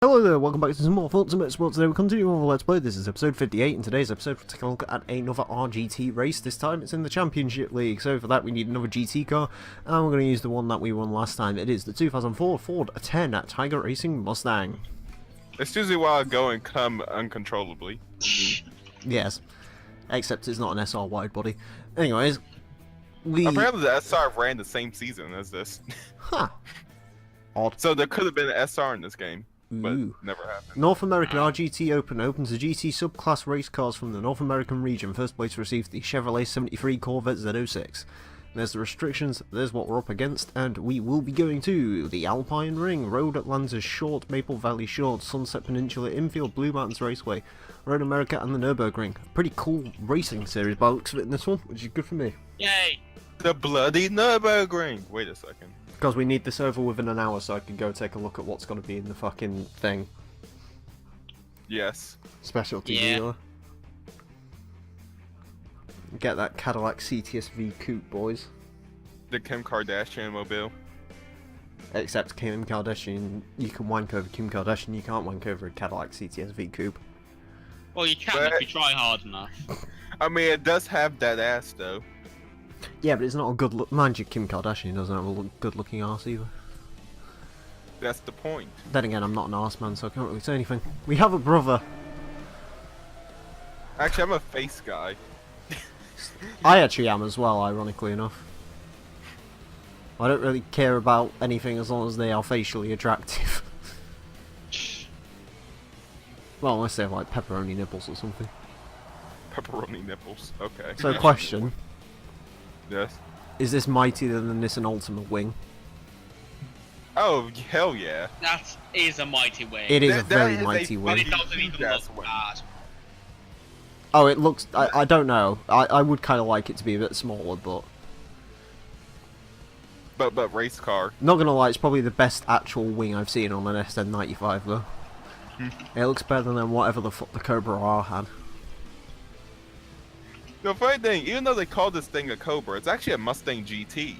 Hello there, welcome back to some more Forza Motorsport. Today we continue on the Let's Play. This is episode 58. In today's episode we're taking a look at another RGT race. This time it's in the Championship League, so for that we need another GT car, and we're going to use the one that we won last time. It is the 2004 Ford 10 Tiger Racing Mustang. It's usually why I go and come uncontrollably. Yes, except it's not an SR wide body. Anyways, apparently the SR ran the same season as this. Huh. Odd. So there could have been an SR in this game. But Ooh. never happened. North American RGT Open opens the GT subclass race cars from the North American region. First place received the Chevrolet 73 Corvette Z06. There's the restrictions, there's what we're up against, and we will be going to the Alpine Ring, Road Atlanta's Short, Maple Valley Short, Sunset Peninsula, Infield, Blue Mountains Raceway, Road America, and the Nürburgring. Pretty cool racing series by the looks of it in this one, which is good for me. Yay! The bloody Nürburgring! Wait a second. Because we need this over within an hour so I can go take a look at what's going to be in the fucking thing. Yes. Specialty dealer. Get that Cadillac CTS-V coupe, boys. The Kim Kardashian mobile. Except Kim Kardashian, you can wank over Kim Kardashian, you can't wank over a Cadillac CTS-V coupe. Well, you can if you try hard enough. I mean, it does have that ass, though. Yeah, but it's not a good look. Mind you, Kim Kardashian doesn't have a good looking arse either. That's the point. Then again, I'm not an arse man, so I can't really say anything. We have a brother. Actually, I'm a face guy. I actually am as well, ironically enough. I don't really care about anything as long as they are facially attractive. Well, unless they have like pepperoni nipples or something. Pepperoni nipples. Okay. So, question. Yes. Is this mightier than the Nissan Ultimate Wing? Oh, hell yeah. That is a mighty wing. It is a That very is a mighty But wing. it doesn't even That's look wing. bad. Oh, it looks... I don't know. I would kind of like it to be a bit smaller, but... But race car. Not gonna lie, it's probably the best actual wing I've seen on an SN95, though. It looks better than whatever the fuck the Cobra R had. The funny thing, even though they call this thing a Cobra, it's actually a Mustang GT.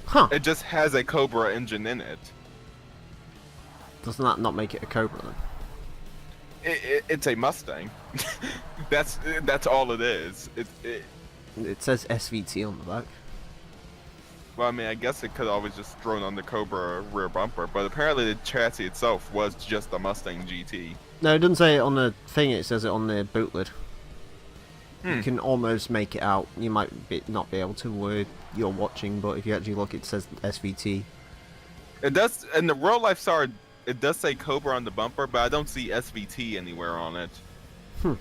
Huh. It just has a Cobra engine in it. Doesn't that not make it a Cobra, then? It's a Mustang. that's all it is. It says SVT on the back. Well, I mean, I guess it could always just thrown on the Cobra rear bumper, but apparently the chassis itself was just a Mustang GT. No, it doesn't say it on the thing, it says it on the boot lid. You can almost make it out. You might not be able to where you're watching, but if you actually look, it says SVT. It does, in the real life SAR, it does say Cobra on the bumper, but I don't see SVT anywhere on it.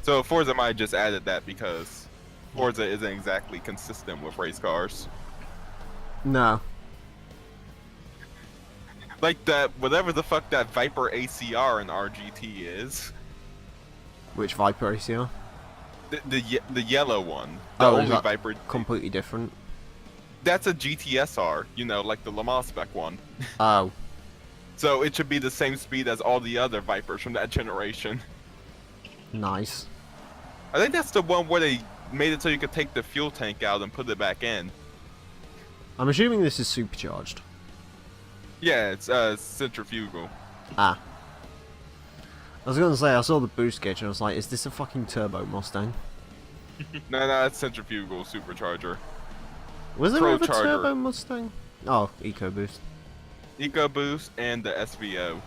So Forza might have just added that because Forza isn't exactly consistent with race cars. No. Like that, whatever the fuck that Viper ACR in RGT is. Which Viper ACR? The yellow one. The Oh, is only that Viper. completely different? That's a GTSR, you know, like the Le Mans spec one. Oh. So it should be the same speed as all the other Vipers from that generation. Nice. I think that's the one where they made it so you could take the fuel tank out and put it back in. I'm assuming this is supercharged. Yeah, it's centrifugal. Ah. I was gonna say, I saw the boost gauge and I was like, is this a fucking turbo Mustang? No, it's centrifugal supercharger. Was there Pro ever a Charger. turbo Mustang? Oh, EcoBoost. EcoBoost and the SVO.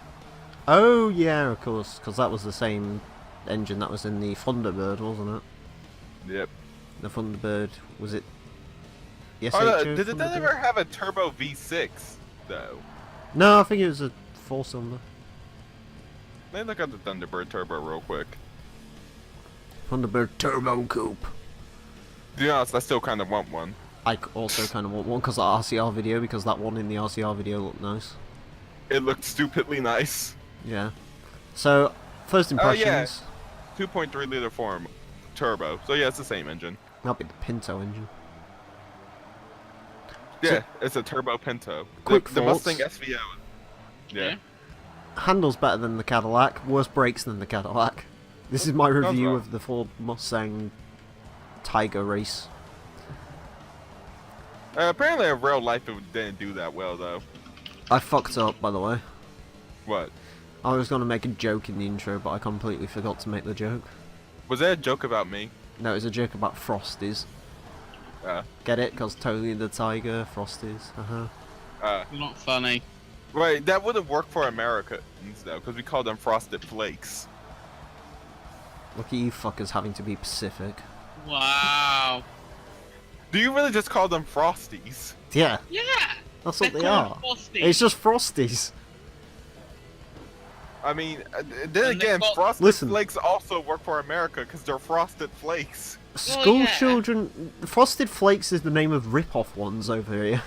Oh, yeah, of course, because that was the same engine that was in the Thunderbird, wasn't it? Yep. The Thunderbird, was it... Yes, Oh, no, did it ever have a turbo V6 though? No, I think it was a 4-cylinder. Let me look at the Thunderbird turbo real quick. Thunderbird Turbo Coupe. To be honest, I still kind of want one. I also kind of want one because of the RCR video, because that one in the RCR video looked nice. It looked stupidly nice. Yeah. So, first impressions. 2.3 liter form turbo. So yeah, it's the same engine. That'll be the Pinto engine. Yeah, it's a turbo Pinto. Quick the thoughts. Mustang SVO. Yeah. Handles better than the Cadillac, worse brakes than the Cadillac. This is my review wrong. of the Ford Mustang Tiger race. Apparently in real life it didn't do that well though. I fucked up, by the way. What? I was gonna make a joke in the intro, but I completely forgot to make the joke. Was that a joke about me? No, it was a joke about Frosties. Get it? Because Tony the Tiger, Frosties. Not funny. Right, that wouldn't work for Americans though, because we call them Frosted Flakes. Look at you fuckers having to be Pacific. Wow. Do you really just call them Frosties? Yeah, Yeah. that's what They're they called are. Frosty. It's just Frosties. I mean, then And they again, call- Frosted Listen. Flakes also work for America because they're Frosted Flakes. School yeah. children... Frosted Flakes is the name of rip-off ones over here.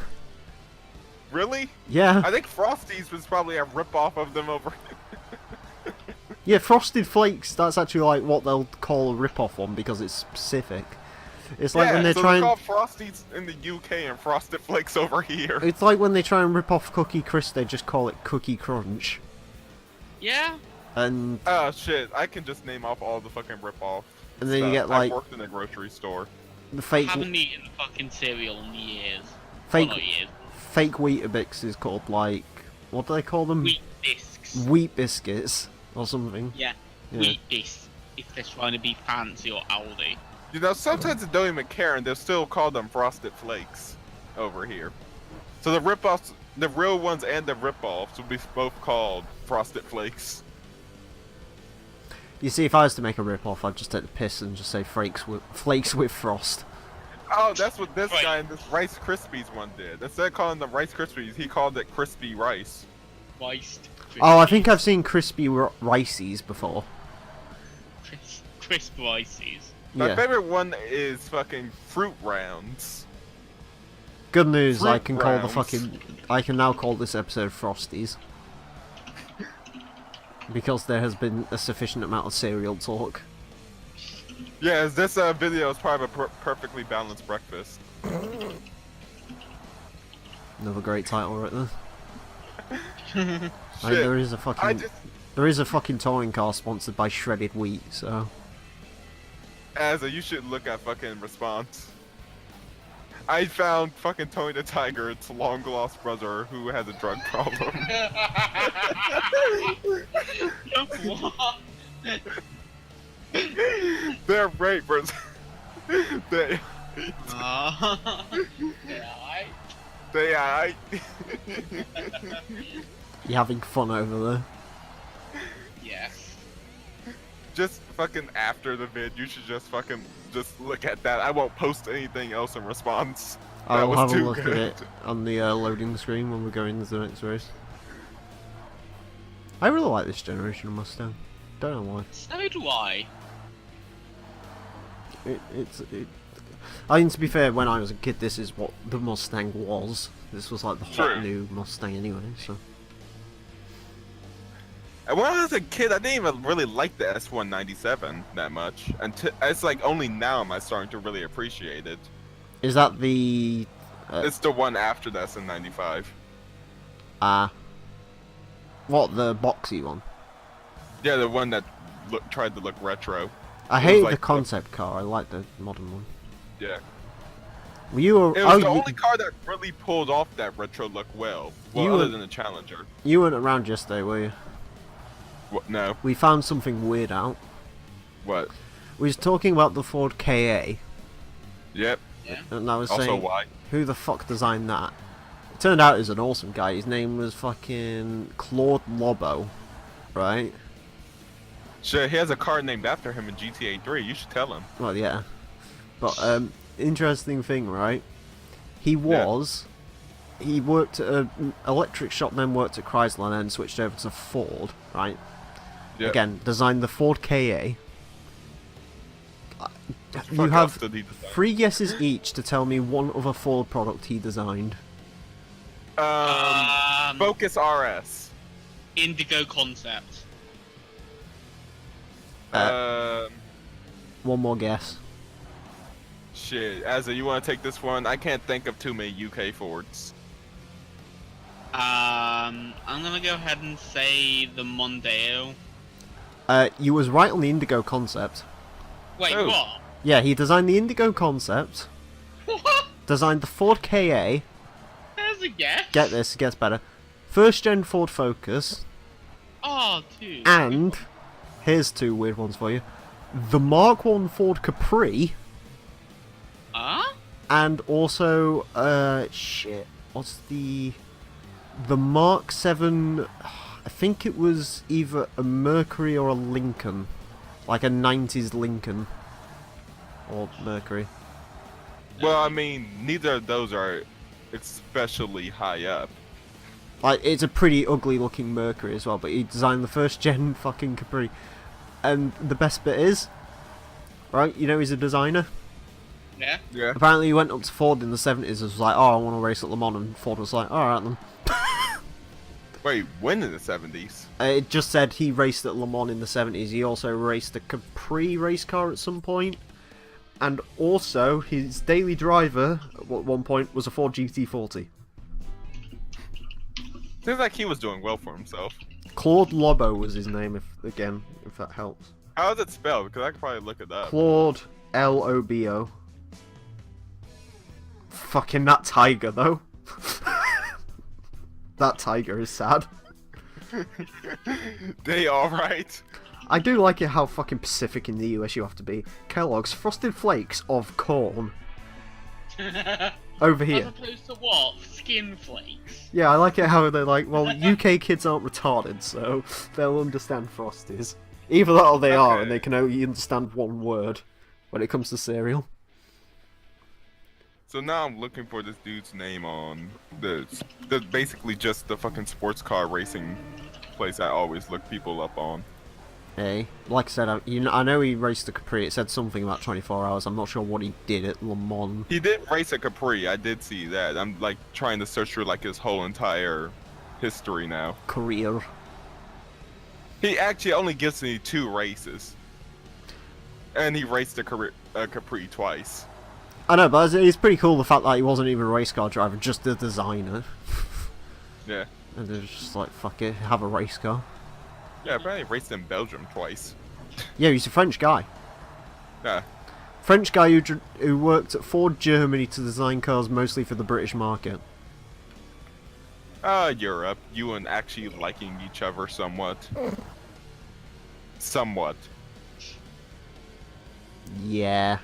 Really? Yeah. I think Frosties was probably a rip-off of them over. Yeah, Frosted Flakes, that's actually like what they'll call a rip-off one because it's specific. It's like when they're so trying... they call Frosties in the UK and Frosted Flakes over here. It's like when they try and rip off Cookie Crisp, they just call it Cookie Crunch. Yeah. And Oh shit, I can just name off all the fucking rip-off. and then you get like I worked in a grocery store. the I fake haven't eaten fucking cereal in years. fake Well, not years. fake Weetabix is called like what do they call them? Wheat discs. Wheat biscuits or something. Yeah. Yeah. Wheat discs. If they're trying to be fancy or Aldi. You know, sometimes they don't even care and they'll still call them Frosted Flakes over here. So the rip-offs, the real ones and the rip-offs will be both called Frosted Flakes. You see, if I was to make a rip-off, I'd just take the piss and just say flakes with frost. Oh, that's what this Right. guy in this Rice Krispies one did. Instead of calling them Rice Krispies, he called it Crispy Rice. Riced. Oh, I think I've seen crispy rices before. Crisp rices. My Yeah. favorite one is fucking Fruit Rounds. Good news, I Fruit can call the rounds. I can now call this episode Frosties. Because there has been a sufficient amount of cereal talk. Yeah, this video is part of a perfectly balanced breakfast. Another great title right there. Shit, There is a I fucking just, there is a fucking touring car sponsored by Shredded Wheat, so you should look at fucking response. I found fucking Tony the Tiger, its long lost brother who has a drug problem. What? They're rapers. they, Yeah, I. you're having fun over there. yes. Just fucking after the vid, you should just fucking just look at that. I won't post anything else in response. That I'll was have a too look good. at it on the loading screen when we're going into the next race. I really like this generation of Mustang. Don't know why. So do I. I mean, to be fair, when I was a kid, this is what the Mustang was. This was like the hot True. new Mustang anyway, so... And when I was a kid, I didn't even really like the S197 that much. Until it's like only now am I starting to really appreciate it. Is that the... It's the one after the SN95. What, the boxy one? Yeah, the one that tried to look retro. I It was hated like the concept car, I like the modern one. Yeah. Were you It was the only car that really pulled off that retro look well. Well, You other were- than the Challenger. you weren't around yesterday, were you? What? No. We found something weird out. What? We was talking about the Ford KA, Yep. Yeah. and I was Also, saying, why? who the fuck designed that? It turned out he was an awesome guy. His name was fucking Claude Lobo, right? Shit, he has a car named after him in GTA 3. You should tell him. Well, yeah. But, interesting thing, right? He worked at an electric shop, then worked at Chrysler, and then switched over to Ford, right? Yep. Again, designed the Ford KA. You Fuck have else did he design? 3 guesses each to tell me one other Ford product he designed. Focus RS. Indigo concept. One more guess. Shit, Azza, you want to take this one? I can't think of too many UK Fords. I'm gonna go ahead and say the Mondeo. You was right on the Indigo concept. Wait, Oh. what? Yeah, he designed the Indigo concept, What? designed the Ford KA. There's a guess. Get this, it gets better. First gen Ford Focus. Oh, dude. And here's two weird ones for you: the Mark 1 Ford Capri, and also shit. What's the Mark 7? I think it was either a Mercury or a Lincoln, like a 90s Lincoln or Mercury. Well, I mean, neither of those are especially high up. Like, it's a pretty ugly looking Mercury as well, but he designed the first gen fucking Capri. And the best bit is, right, you know he's a designer? Yeah. Yeah. Apparently he went up to Ford in the 70s and was like, oh, I want to race at Le Mans, and Ford was like, alright then. Wait, when in the 70s? It just said he raced at Le Mans in the 70s. He also raced a Capri race car at some point. And also, his daily driver at one point was a Ford GT40. Seems like he was doing well for himself. Claude Lobo was his name, if that helps. How is it spelled? Because I could probably look it up. Claude Lobo. Fucking that tiger, though. That tiger is sad. They alright? I do like it how fucking Pacific in the US you have to be. Kellogg's Frosted Flakes of corn. Over here. As opposed to what? Skin flakes. Yeah, I like it how they're like, well, UK kids aren't retarded, so they'll understand Frosties. Either that or they are, and they can only understand one word when it comes to cereal. So now I'm looking for this dude's name on the basically just the fucking sports car racing place I always look people up on. Hey, like I said, I know he raced the Capri. It said something about 24 hours. I'm not sure what he did at Le Mans. He did race a Capri, I did see that. I'm like trying to search through like his whole entire history now. Career. He actually only gives me 2 races. And he raced a Capri twice. I know, but it's pretty cool the fact that he wasn't even a race car driver, just a designer. Yeah. And they're just like, fuck it, have a race car. Yeah, apparently he raced in Belgium twice. Yeah, he's a French guy. Yeah. French guy who worked at Ford Germany to design cars mostly for the British market. Europe. You and actually liking each other somewhat. Somewhat. Yeah.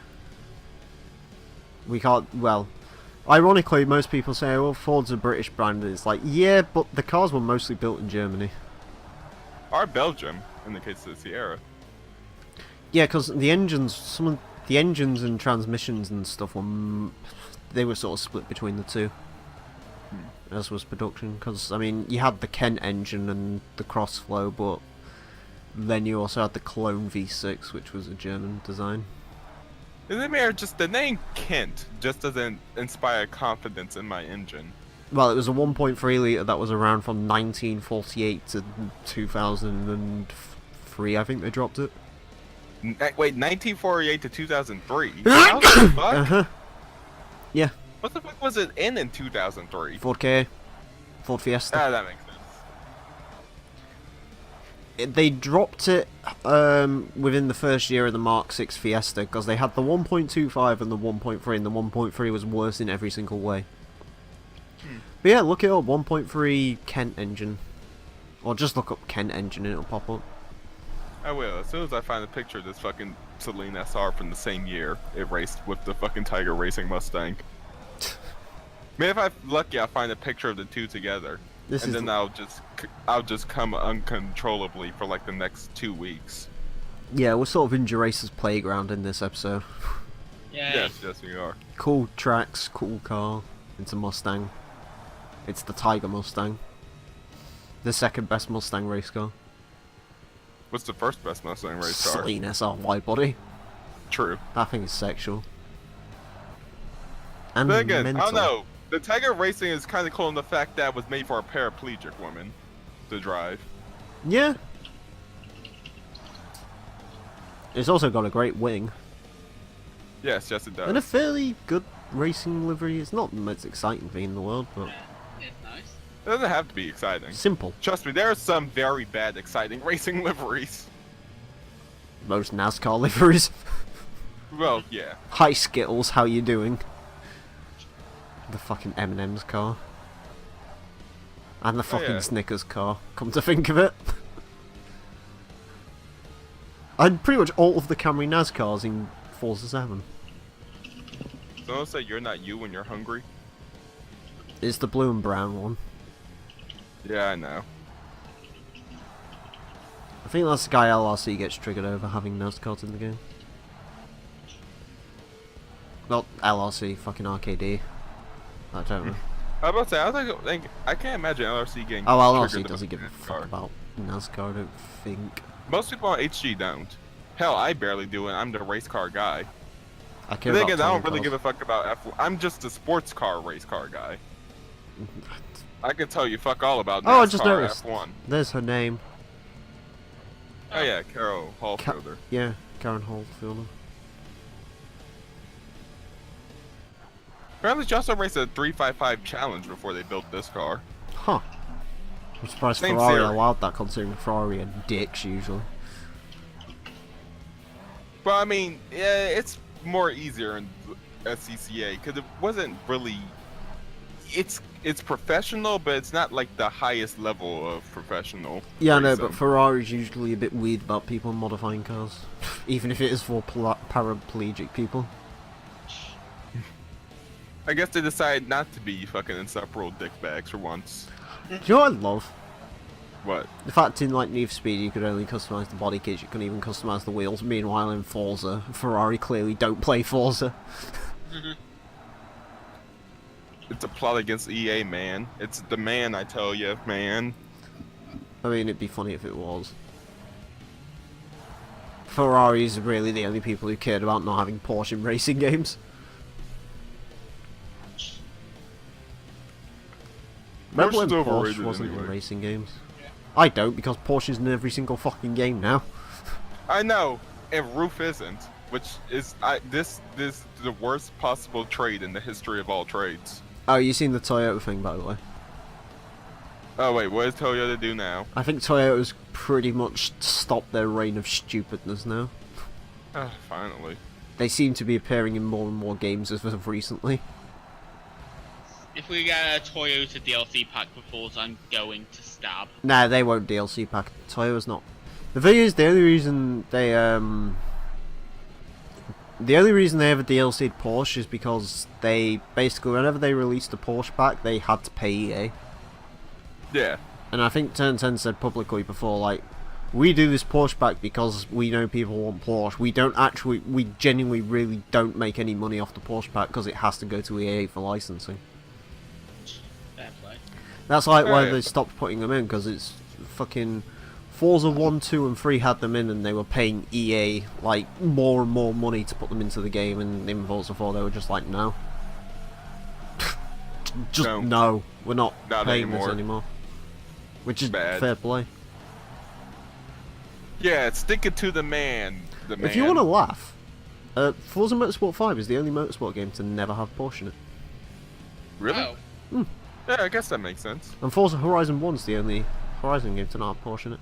We can't, well, ironically most people say, well, Ford's a British brand, and it's like, yeah, but the cars were mostly built in Germany. Or Belgium, in the case of the Sierra. Yeah, because the engines, some of the engines and transmissions and stuff they were sort of split between the two. As was production, because, I mean, you had the Kent engine and the Crossflow, but then you also had the Cologne V6, which was a German design. Isn't it just the name Kent just doesn't inspire confidence in my engine? Well, it was a 1.3 litre that was around from 1948 to 2003, I think they dropped it. Wait, 1948 to 2003? How the fuck? Uh-huh. Yeah. What the fuck was it in 2003? Ford Ka. Ford Fiesta. Ah, that makes sense. They dropped it within the first year of the Mark 6 Fiesta, because they had the 1.25 and the 1.3, and the 1.3 was worse in every single way. But yeah, look it up, 1.3 Kent engine. Or just look up Kent engine and it'll pop up. I will, as soon as I find a picture of this fucking Celine SR from the same year it raced with the fucking Tiger Racing Mustang. Maybe if I'm lucky, I'll find a picture of the two together. And then I'll just come uncontrollably for like the next 2 weeks. Yeah, we're sort of in Jurace's playground in this episode. Yeah. Yes, we are. Cool tracks, cool car. It's a Mustang. It's the Tiger Mustang. The second best Mustang race car. What's the first best Mustang race car? Celine SR wide body. True. That thing is sexual. And But again, mental. I don't know. The Tiger Racing is kind of cool in the fact that it was made for a paraplegic woman to drive. Yeah. It's also got a great wing. Yes, it does. And a fairly good racing livery. It's not the most exciting thing in the world, but It's nice. It doesn't have to be exciting. simple. Trust me, there are some very bad exciting racing liveries. Most NASCAR liveries. Well, yeah. Hi Skittles, how you doing? The fucking M&M's car. And the fucking yeah. Snickers car, come to think of it. And pretty much all of the Camry NASCARs in Forza 7. Someone say you're not you when you're hungry. It's the blue and brown one. Yeah, I know. I think that's the guy LRC gets triggered over having NASCARs in the game. Not LRC, fucking RKD. I don't know. I was about to say, I can't imagine LRC getting Oh, LRC triggered doesn't give a about fuck about NASCAR, I don't think. Most people on HG don't. Hell, I barely do it. I'm the race car guy. I care The thing about is, I don't touring really cars. give a fuck about F1. I'm just a sports car race car guy. I can tell you fuck all about NASCAR Oh, I just noticed. F1. There's her name. Oh yeah, Carol Hallfielder. Yeah, Karen Hallfielder. Apparently, she also raced a 355 challenge before they built this car. Huh. I'm surprised Same Ferrari theory. allowed that, considering Ferrari are dicks usually. But I mean, yeah, it's more easier in SCCA because it wasn't really. It's professional, but it's not like the highest level of professional. Yeah, I know, racing. but Ferrari's usually a bit weird about people modifying cars. Even if it is for paraplegic people. I guess they decided not to be fucking insufferable dickbags for once. Do you know what I love? What? The fact in like Need for Speed you could only customise the body kits, you couldn't even customise the wheels. Meanwhile in Forza, Ferrari clearly don't play Forza. It's a plot against EA, man. It's the man, I tell you, man. I mean, it'd be funny if it was. Ferrari's really the only people who cared about not having Porsche in racing games. Remember when Porsche's Porsche overrated wasn't anyway. in racing games? I don't, because Porsche's in every single fucking game now. I know, and Roof isn't, which is this the worst possible trade in the history of all trades. Oh, you seen the Toyota thing, by the way? Oh wait, what does Toyota do now? I think Toyota's pretty much stopped their reign of stupidness now. Finally. They seem to be appearing in more and more games as of recently. If we get a Toyota DLC pack for Forza, I'm going to stab. Nah, they won't DLC pack. Toyota's not. The thing is, the only reason they have a DLC'd Porsche is because they basically, whenever they released a Porsche pack, they had to pay EA. Yeah. And I think Turn 10 said publicly before, like, we do this Porsche pack because we know people want Porsche. We genuinely really don't make any money off the Porsche pack because it has to go to EA for licensing. Fair play. That's like why Yeah. they stopped putting them in, because it's fucking Forza 1, 2 and 3 had them in and they were paying EA like more and more money to put them into the game, and in Forza 4 they were just like, no. Just no, we're not paying anymore. this anymore. Which is Bad. fair play. Yeah, stick it to the man. If you want to laugh, Forza Motorsport 5 is the only motorsport game to never have Porsche in it. Really? Oh, Yeah, I guess that makes sense. And Forza Horizon 1's the only Horizon game to not have Porsche in it.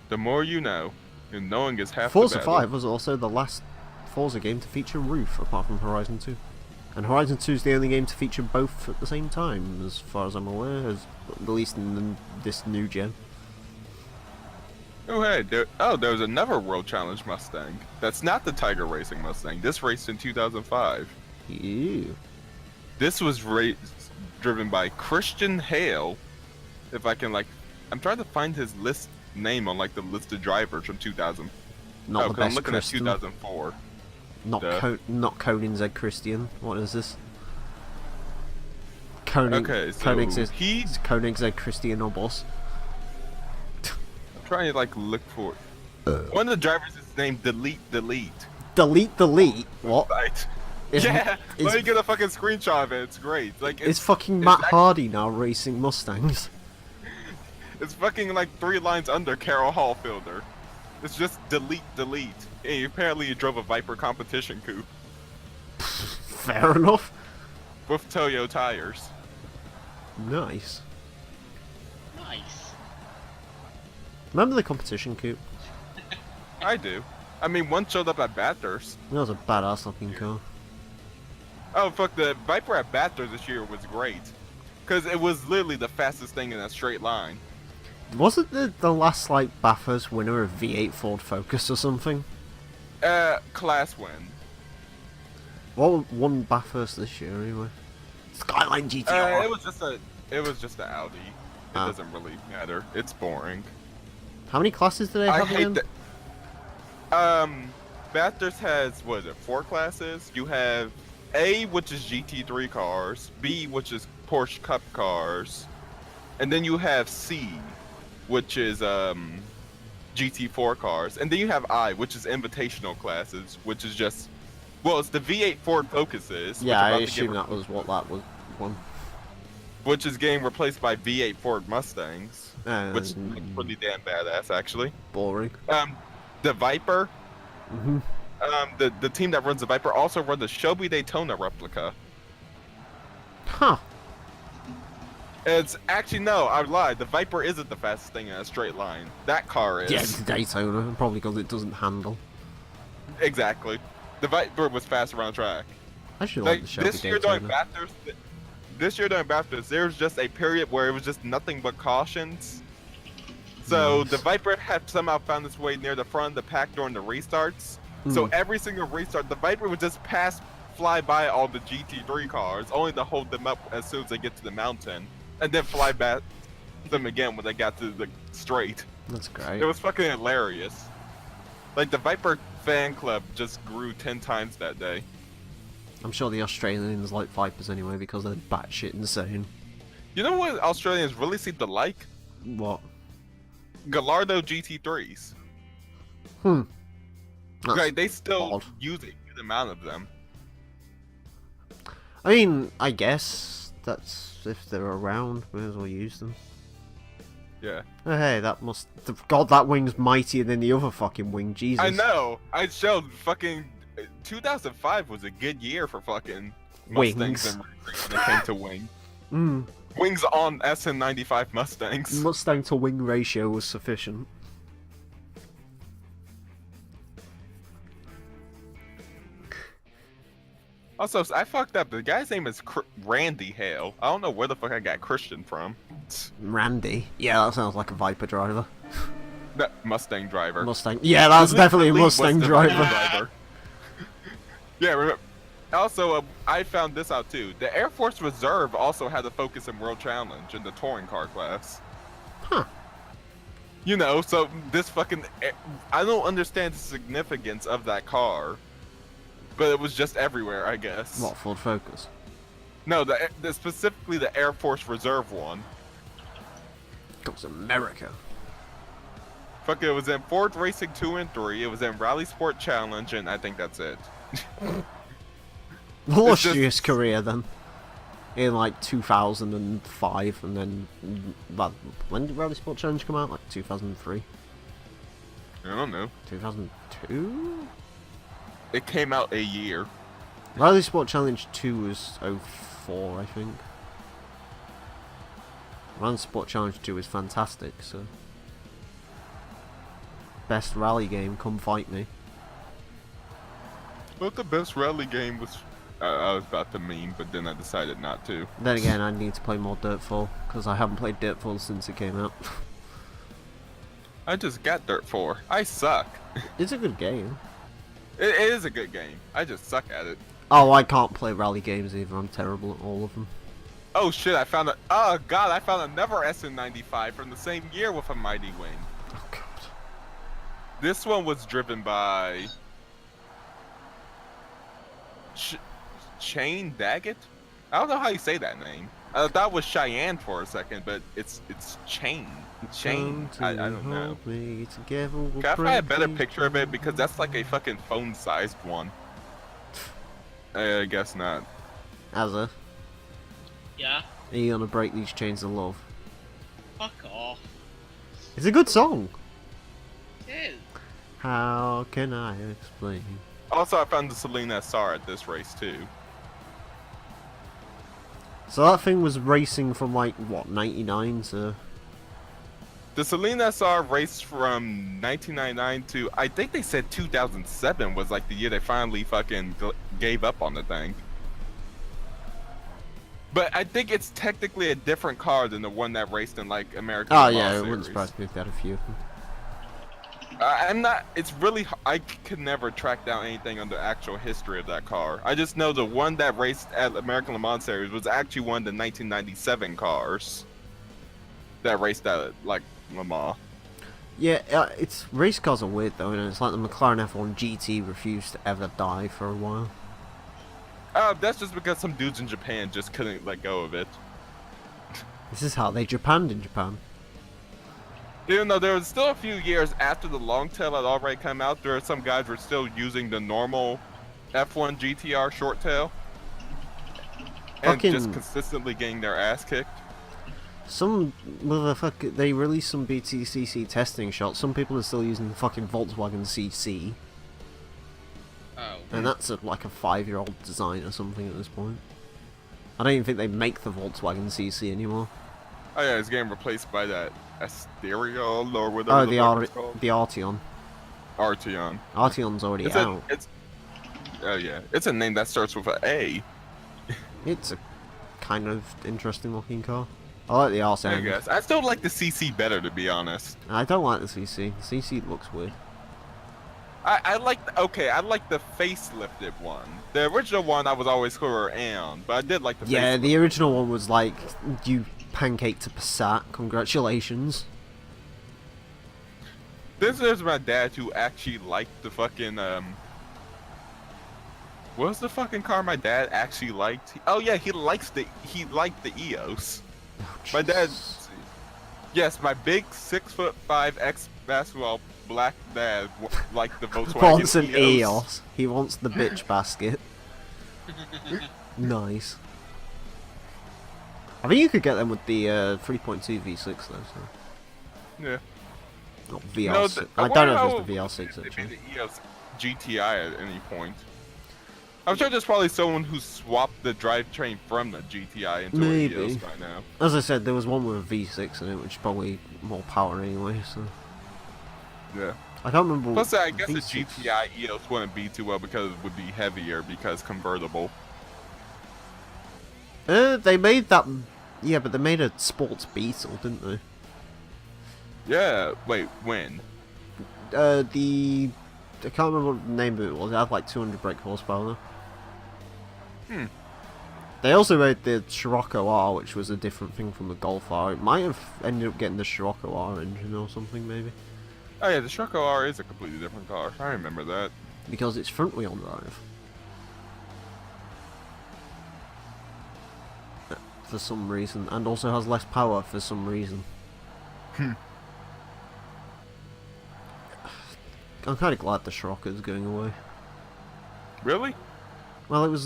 The more you know, and knowing is half Forza the battle. 5 was also the last Forza game to feature Roof, apart from Horizon 2. And Horizon 2 is the only game to feature both at the same time, as far as I'm aware, at least in this new gen. Oh hey, there was another World Challenge Mustang. That's not the Tiger Racing Mustang. This raced in 2005. Ew. This was driven by Christian Hale. If I can I'm trying to find his name on the list of drivers from 2000. Not the 'cause best I'm looking Christian. at 2004. Not Conan Z Christian. What is this? Koenig, Okay, so Koenigsegg Koenigsegg Christian Obos. I'm trying to look for it. One of the drivers is named Delete. Delete. What? Right. Is- Yeah. is- Let me get a fucking screenshot of it. It's great. Is fucking Matt Hardy now racing Mustangs? It's fucking 3 lines under Carol Hallfielder. It's just delete. And apparently he drove a Viper competition coupe Fair enough. with Toyo tires. Nice. nice. Remember the competition coupe? I do. I mean, one showed up at Bathurst. That was a badass looking car. Oh fuck, the Viper at Bathurst this year was great. Because it was literally the fastest thing in a straight line. Wasn't the last like Bathurst winner a V8 Ford Focus or something? Class win. What won Bathurst this year anyway? Skyline GTR. It was just an Audi. It doesn't really matter. It's boring. How many classes do they have again? Bathurst has, what is it, 4 classes? You have A, which is GT3 cars, B, which is Porsche Cup cars, and then you have C, which is GT4 cars, and then you have I, which is invitational classes, which is just, well, it's the V8 Ford Focuses. Yeah, I assume that was what that was one. Which is getting replaced by V8 Ford Mustangs, which is pretty damn badass, actually. Boring. The Viper. Mhm. The team that runs the Viper also run the Shelby Daytona replica. Huh. It's actually, no, I lied. The Viper isn't the fastest thing in a straight line. That car is. Yeah, it's Daytona, probably because it doesn't handle. Exactly. The Viper was fast around track. I should like the Shelby this year Daytona. during Bathurst, there was just a period where it was just nothing but cautions. So Nice. the Viper had somehow found its way near the front of the pack during the restarts. So every single restart, the Viper would just fly by all the GT3 cars, only to hold them up as soon as they get to the mountain, and then fly back them again when they got to the straight. That's great. It was fucking hilarious. Like, the Viper fan club just grew 10 times that day. I'm sure the Australians like Vipers anyway because they're batshit insane. You know what Australians really seem to like? What? Gallardo GT3s. That's Right, they still odd. use a good amount of them. I mean, I guess that's if they're around, may as well use them. Yeah. Oh, hey, that must. God, that wing's mightier than the other fucking wing. Jesus. I know. I showed fucking 2005 was a good year for fucking Wings. Mustangs and racing when it came to wing. Mm. Wings on SN95 Mustangs. Mustang to wing ratio was sufficient. Also, I fucked up. The guy's name is Randy Hale. I don't know where the fuck I got Christian from. Randy. Yeah, that sounds like a Viper driver. That Mustang driver. Mustang. Yeah, that's definitely a Lee was Mustang the driver. Yeah, remember. Also, I found this out too. The Air Force Reserve also had a Focus in World Challenge in the touring car class. Huh. You know, so this fucking... I don't understand the significance of that car. But it was just everywhere, I guess. What, Ford Focus? No, specifically the Air Force Reserve one. Goes America. Fuck, it was in Ford Racing 2 and 3, it was in Rally Sport Challenge, and I think that's it. Illustrious career then. In like 2005, and then... Well, when did Rally Sport Challenge come out? Like 2003? I don't know. 2002? It came out a year. Rally Sport Challenge 2 was 04, I think. Rally Sport Challenge 2 is fantastic, so... Best rally game, come fight me. But the best rally game was... I was about to meme, but then I decided not to. Then again, I need to play more Dirtfall, because I haven't played Dirtfall since it came out. I just got Dirt 4. I suck. It's a good game. It is a good game. I just suck at it. Oh, I can't play rally games either, I'm terrible at all of them. Oh shit, I found oh god, I found another SN95 from the same year with a Mighty Wing. Oh god. This one was driven by... Shane Daggett? I don't know how you say that name. I thought it was Cheyenne for a second, but it's Shane. Shane? I don't know. Together we'll Can I find a better break picture of it? Because that's like a fucking phone-sized one. I guess not. Azza, Yeah? are you gonna break these chains of love? Fuck off. It's a good song. It is. How can I explain? Also, I found the Selena SR at this race too. So that thing was racing from like, what, 99 to... The Selena SR raced from 1999 to, I think they said 2007 was like the year they finally fucking gave up on the thing. But I think it's technically a different car than the one that raced in like American Oh Le yeah, Mans it wouldn't series. surprise me if they had a few of them. I'm not. It's really. I could never track down anything on the actual history of that car. I just know the one that raced at American Le Mans series was actually one of the 1997 cars that raced at like Le Mans. Yeah, it's race cars are weird though, and it's like the McLaren F1 GT refused to ever die for a while. That's just because some dudes in Japan just couldn't let go of it. This is how they Japanned in Japan. Even though there was still a few years after the long tail had already come out, there are some guys were still using the normal F1 GTR short tail. And just consistently getting their ass kicked. Some motherfucker, they released some BTCC testing shots. Some people are still using the fucking Volkswagen CC. Oh. And that's like a 5-year-old design or something at this point. I don't even think they make the Volkswagen CC anymore. Oh yeah, it's getting replaced by that Asterion or whatever Oh, it's called. the Arteon. Arteon. Arteon's already out. Oh yeah, it's a name that starts with an A. It's a kind of interesting looking car. I like the R I sound. guess. I still like the CC better, to be honest. I don't like the CC. The CC looks weird. I like the facelifted one. The original one I was always cooler on, but I did like the Yeah, facelift. the original one was like, you pancaked a Passat. Congratulations. This is my dad who actually liked the fucking what was the fucking car my dad actually liked? Oh yeah, he liked the EOS. My dad, yes, my big 6'5" ex-basketball black dad liked the Volkswagen Wants an EOS. EOS. He wants the bitch basket. Nice. I think you could get them with the 3.2 V6 though. So. Yeah. Not VR6. No, I don't know if it's the VR6 If actually. the EOS GTI at any point. I'm sure there's probably someone who swapped the drivetrain from the GTI into Maybe. an EOS by now. As I said, there was one with a V6 in it, which is probably more power anyway. So Yeah. I can't remember. Plus, I guess the V6 GTI EOS wouldn't be too well because it would be heavier because convertible. They made that. Yeah, but they made a sports Beetle, didn't they? Yeah. Wait, when? I can't remember what the name of it was. It had like 200 brake horsepower though. They also made the Scirocco R, which was a different thing from the Golf R. It might have ended up getting the Scirocco R engine or something, maybe. Oh yeah, the Scirocco R is a completely different car. I remember that. Because it's front wheel drive. For some reason. And also has less power for some reason. I'm kind of glad the Scirocco's going away. Really? Well,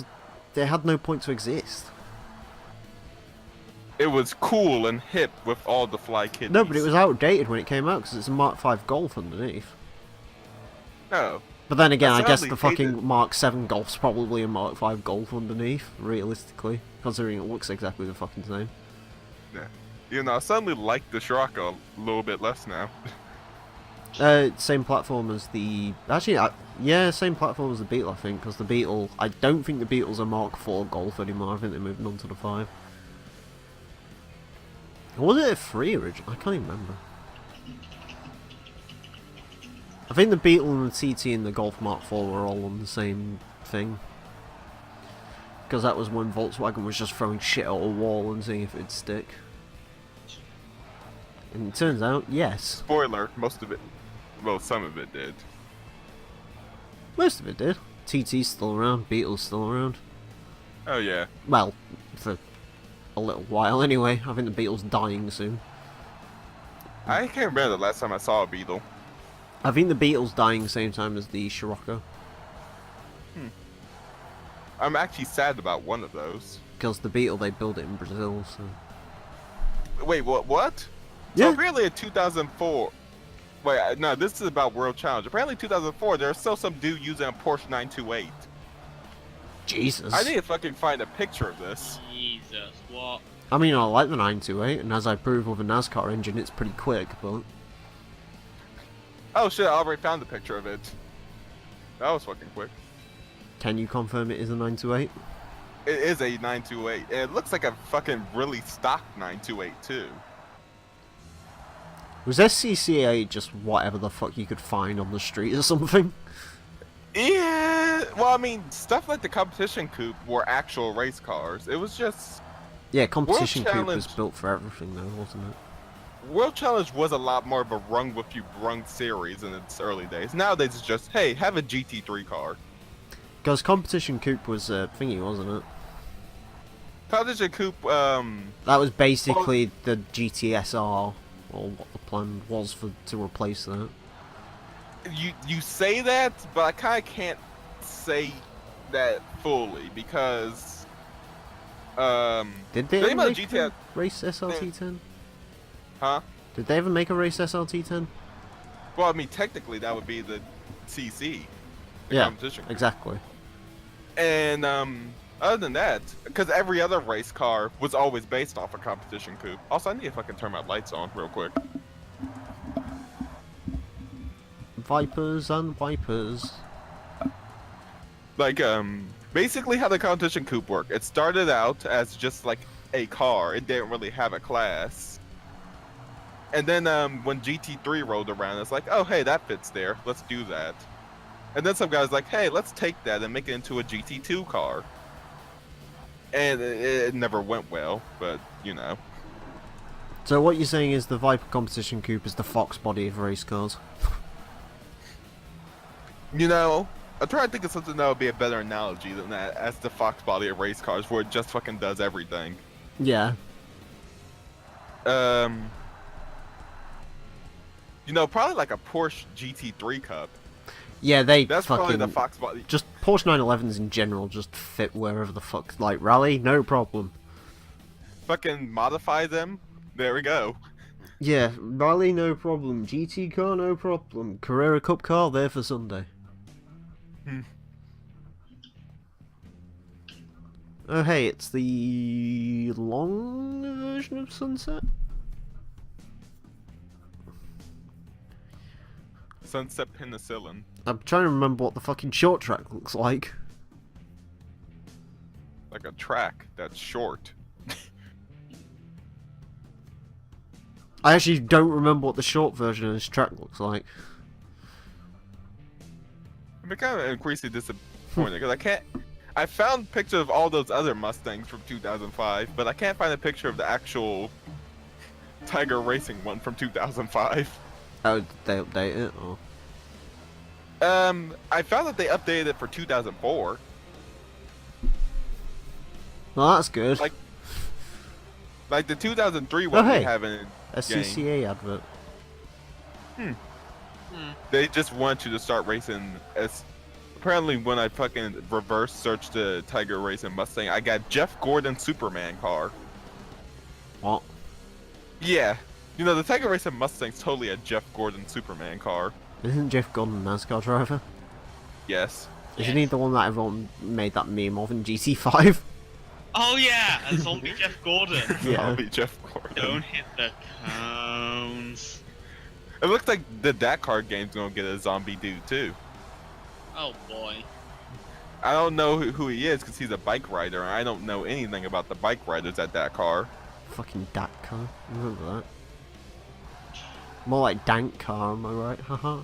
they had no point to exist. It was cool and hip with all the fly kidneys. No, but it was outdated when it came out because it's a Mark 5 Golf underneath. No. But then again, I guess sadly the fucking hated- Mark 7 Golf's probably a Mark 5 Golf underneath, realistically, considering it looks exactly the fucking same. Yeah. You know, I suddenly like the Scirocco a little bit less now. Same platform as the... Actually, yeah, same platform as the Beetle, I think, because the Beetle... I don't think the Beetle's a Mark 4 Golf anymore, I think they moved on to the 5. Or was it a 3 originally? I can't even remember. I think the Beetle and the TT and the Golf Mark 4 were all on the same thing. Because that was when Volkswagen was just throwing shit at a wall and seeing if it'd stick. And it turns out, yes. Spoiler, most of it, well, some of it did. Most of it did. TT's still around, Beetle's still around. Oh yeah. Well, for a little while anyway. I think the Beetle's dying soon. I can't remember the last time I saw a Beetle. I think the Beetle's dying the same time as the Scirocco. I'm actually sad about one of those. Because the Beetle, they built it in Brazil, so... Wait, what? Yeah. So apparently in 2004... Wait, no, this is about World Challenge. Apparently in 2004, there's still some dude using a Porsche 928. Jesus. I need to fucking find a picture of this. Jesus, what? I mean, I like the 928, and as I prove with a NASCAR engine, it's pretty quick, but... Oh shit, I already found the picture of it. That was fucking quick. Can you confirm it is a 928? It is a 928. And it looks like a fucking really stock 928 too. Was SCCA just whatever the fuck you could find on the street or something? Yeah. Well, I mean, stuff like the competition coupe were actual race cars. It was just Yeah, competition coupe was Challenge- built for everything though, wasn't it? World Challenge was a lot more of a rung with you brung series in its early days. Nowadays it's just, hey, have a GT3 car. Because competition coupe was a thingy, wasn't it? Competition coupe, That was basically the GTSR, or what the plan was to replace that. you say that, but I kind of can't say that fully because Did they think ever about make GTS a race SRT10? huh? Did they ever make a race SRT10? Well, I mean, technically that would be the CC, the Yeah, competition. exactly. And other than that, because every other race car was always based off a competition coupe. Also, I need to fucking turn my lights on real quick. Vipers and Vipers. Like, basically how the competition coupe worked. It started out as just like a car. It didn't really have a class. And then when GT3 rolled around, it's like, oh, hey, that fits there. Let's do that. And then some guys like, hey, let's take that and make it into a GT2 car. And it never went well, but, you know. So what you're saying is the Viper competition coupe is the Fox body of race cars? You know, I'm trying to think of something that would be a better analogy than that as the Fox body of race cars, where it just fucking does everything. Yeah. You know, probably like a Porsche GT3 Cup. Yeah, they That's fucking... probably the Fox body. Just Porsche 911s in general just fit wherever the fuck... Like, rally, no problem. Fucking modify them. There we go. Yeah, rally, no problem. GT car, no problem. Carrera Cup car, there for Sunday. Oh hey, it's the long version of Sunset? Sunset Penicillin. I'm trying to remember what the fucking short track looks like. Like a track that's short. I actually don't remember what the short version of this track looks like. I'm kind of increasingly disappointed because I can't. I found pictures of all those other Mustangs from 2005, but I can't find a picture of the actual Tiger Racing one from 2005. Oh, did they update it? Or... I found that they updated it for 2004. Well, that's good. Like the 2003 one hey. we have in A CCA advert. They just want you to start racing. As apparently, when I fucking reverse searched the Tiger Racing Mustang, I got Jeff Gordon Superman car. What? Yeah, you know the Tiger Racing Mustang's totally a Jeff Gordon Superman car. Isn't Jeff Gordon a NASCAR driver? Yes. Isn't he the one that everyone made that meme of in GT5? Oh yeah, a zombie Jeff Gordon. Yeah. I'll be Jeff Gordon. Don't hit the cones. It looks like the Dakar game's gonna get a zombie dude too. Oh boy. I don't know who he is because he's a bike rider, and I don't know anything about the bike riders at Dakar. Fucking Dakar. Remember that? More like Dank car, am I right? Haha.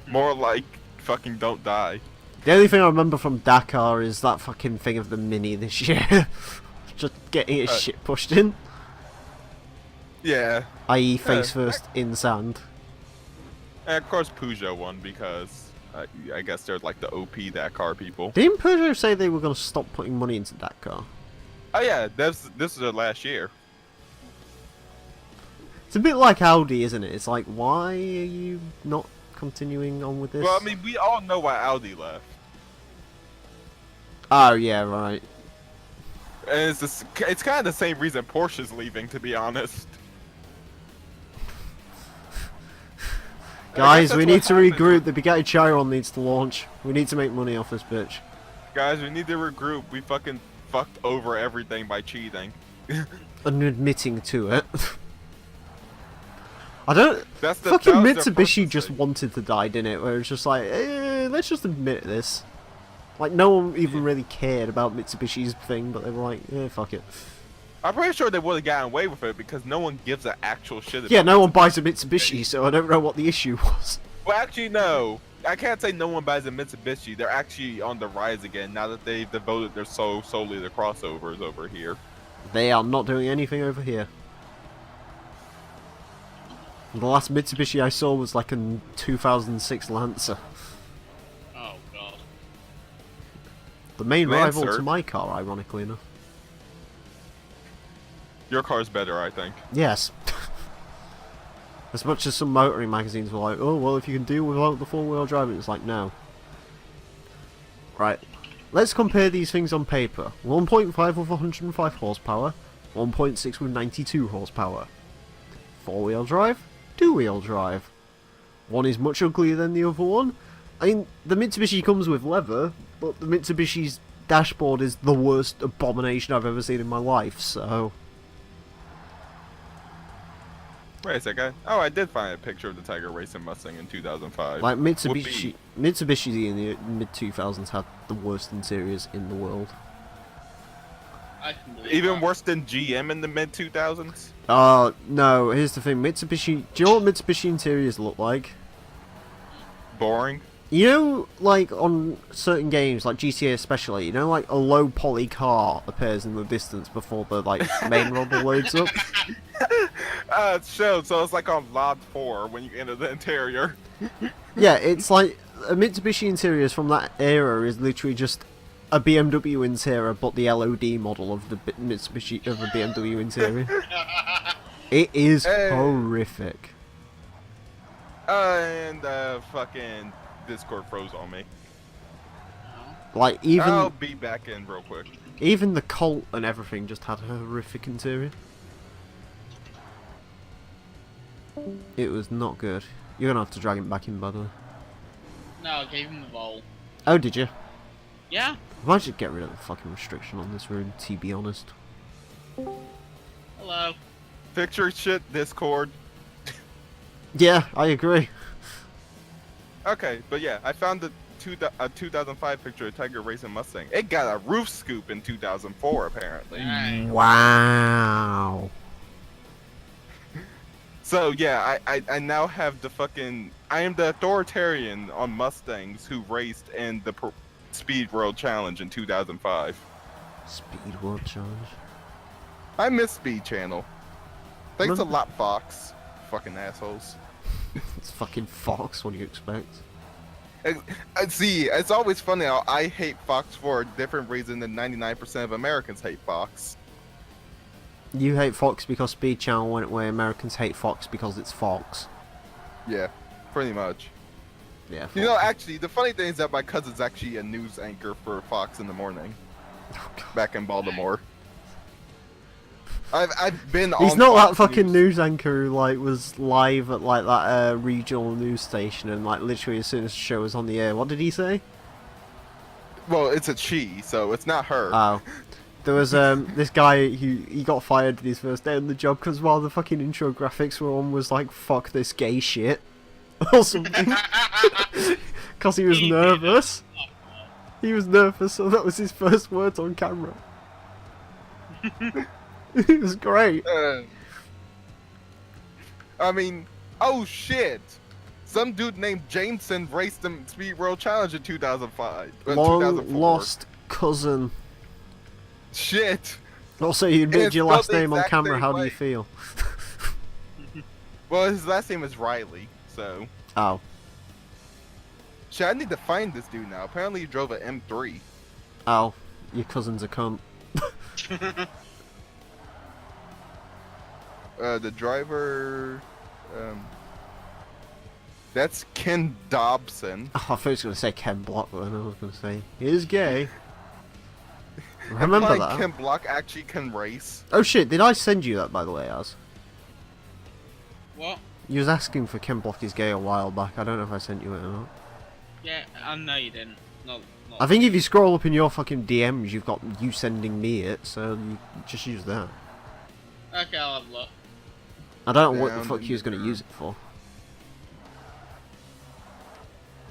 More like fucking don't die. The only thing I remember from Dakar is that fucking thing of the Mini this year. Just getting its shit pushed in. Yeah. I.e. face first in sand. And of course Peugeot won because I guess they're like the OP Dakar people. Didn't Peugeot say they were going to stop putting money into Dakar? Oh yeah, this is their last year. It's a bit like Audi, isn't it? It's like, why are you not continuing on with this? Well, I mean, we all know why Audi left. Oh, yeah, right. And it's kind of the same reason Porsche's leaving, to be honest. Guys, we need to happened. regroup. The Bugatti Chiron needs to launch. We need to make money off this bitch. Guys, we need to regroup. We fucking fucked over everything by cheating. And admitting to it. I don't... That's the Fucking that was their Mitsubishi purpose. just wanted to die, didn't it? Where it's just like, let's just admit this. Like, no one even really cared about Mitsubishi's thing, but they were like, yeah, fuck it. I'm pretty sure they would have gotten away with it because no one gives an actual shit about Yeah, no one Mitsubishi. buys a Mitsubishi, so I don't know what the issue was. Well, actually, no. I can't say no one buys a Mitsubishi. They're actually on the rise again now that they've devoted their soul solely to crossovers over here. They are not doing anything over here. The last Mitsubishi I saw was like a 2006 Lancer. Oh god. The main rival Lancer? to my car, ironically enough. Your car's better, I think. Yes. As much as some motoring magazines were like, oh, well, if you can deal without the four-wheel driving, it's like, no. Right. Let's compare these things on paper. 1.5 with 105 horsepower, 1.6 with 92 horsepower. Four-wheel drive, two-wheel drive. One is much uglier than the other one. I mean, the Mitsubishi comes with leather, but the Mitsubishi's dashboard is the worst abomination I've ever seen in my life, so... Wait a second. Oh, I did find a picture of the Tiger Racing Mustang in 2005. Like, Whoopee. Mitsubishi in the mid-2000s had the worst interiors in the world. I can believe Even that. worse than GM in the mid 2000s. No, here's the thing, Mitsubishi... Do you know what Mitsubishi interiors look like? Boring. You know, like, on certain games, like GTA especially, you know, like, a low-poly car appears in the distance before the, like, main rumble loads up? So it's like on Lot 4 when you enter the interior. Yeah, it's like, a Mitsubishi interiors from that era is literally just a BMW interior, but the LOD model of the Mitsubishi, of a BMW interior. It is Hey. horrific. And fucking Discord froze on me. Like, even... I'll be back in real quick. Even the Colt and everything just had a horrific interior. It was not good. You're gonna have to drag him back in, by the way. No, I gave him the roll. Oh, did you? Yeah? I might just get rid of the fucking restriction on this room, to be honest. Hello. Picture shit, Discord. Yeah, I agree. Okay, but yeah, I found a 2005 picture of Tiger Racing Mustang. It got a roof scoop in 2004, apparently. Alright. Wow. So yeah, I now have the fucking... I am the authoritarian on Mustangs who raced in the Speed World Challenge in 2005. Speed World Challenge. I miss Speed Channel. Thanks a Remember- lot, Fox. Fucking assholes. It's fucking Fox, what do you expect? See, it's always funny how I hate Fox for a different reason than 99% of Americans hate Fox. You hate Fox because Speed Channel went away, Americans hate Fox because it's Fox. Yeah, pretty much. Yeah, You know, Fox. actually, the funny thing is that my cousin's actually a news anchor for Fox in the morning, Oh, God. back in Baltimore. I've been He's on not Fox that fucking news anchor who, like, was live at, like, that regional news station and, like, literally as soon as the show was on the air. What did he say? Well, it's a she, so it's not her. Oh. There was this guy he got fired his first day on the job because while the fucking intro graphics were on was like, fuck this gay shit or something. Because he was nervous. He was nervous, so that was his first words on camera. It was great. I mean, oh shit! Some dude named Jameson raced the Speed World Challenge in 2005. Long 2004. lost cousin. Shit! Also, you admitted it's your spelled last the name on exact camera, same how do you way. feel? Well, his last name is Riley, so... Oh. Shit, I need to find this dude now. Apparently he drove an M3. Oh. Your cousin's a cunt. The driver... That's Ken Dobson. Oh, I thought he was going to say Ken Block, but then I was going to say, he is gay. Remember Implying that? Ken Block actually can race. Oh shit, did I send you that by the way, Az? What? You was asking for Ken Block is gay a while back, I don't know if I sent you it or not. Yeah, I know you didn't. Not I think if you scroll up in your fucking DMs, you've got you sending me it, so you just use that. Okay, I'll have a look. I don't know what the Down fuck in you was the going to dirt. use it for.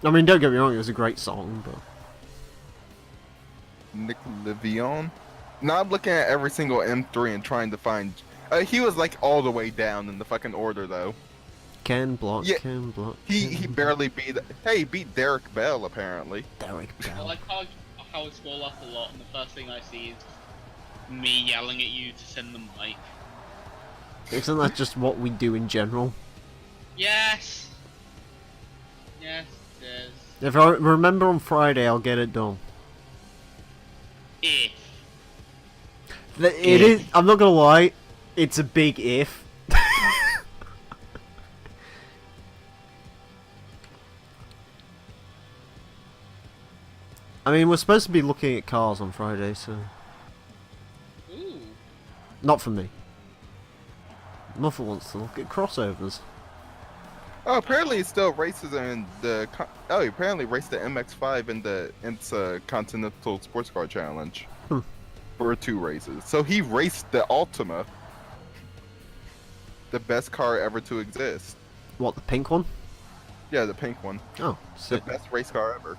I mean, don't get me wrong, it was a great song, but... Nick Livion. Now I'm looking at every single M3 and trying to find. He was like all the way down in the fucking order though. Ken Block, Yeah, Ken Block. He barely beat. Hey, he beat Derek Bell apparently. Derek I Bell. like how I scroll up a lot, and the first thing I see is me yelling at you to send the mic. Isn't that just what we do in general? Yes. Yes, it is. If I remember on Friday, I'll get it done. If. It is. I'm not gonna lie. It's a big if. I mean, we're supposed to be looking at cars on Friday, so Ooh. not for me. Muffle wants to look at crossovers. Oh, apparently he still races in the. Oh, he apparently raced the MX-5 in the Continental Sports Car Challenge for 2 races. So he raced the Altima, the best car ever to exist. What, the pink one? Yeah, the pink one. Oh, The sick. best race car ever.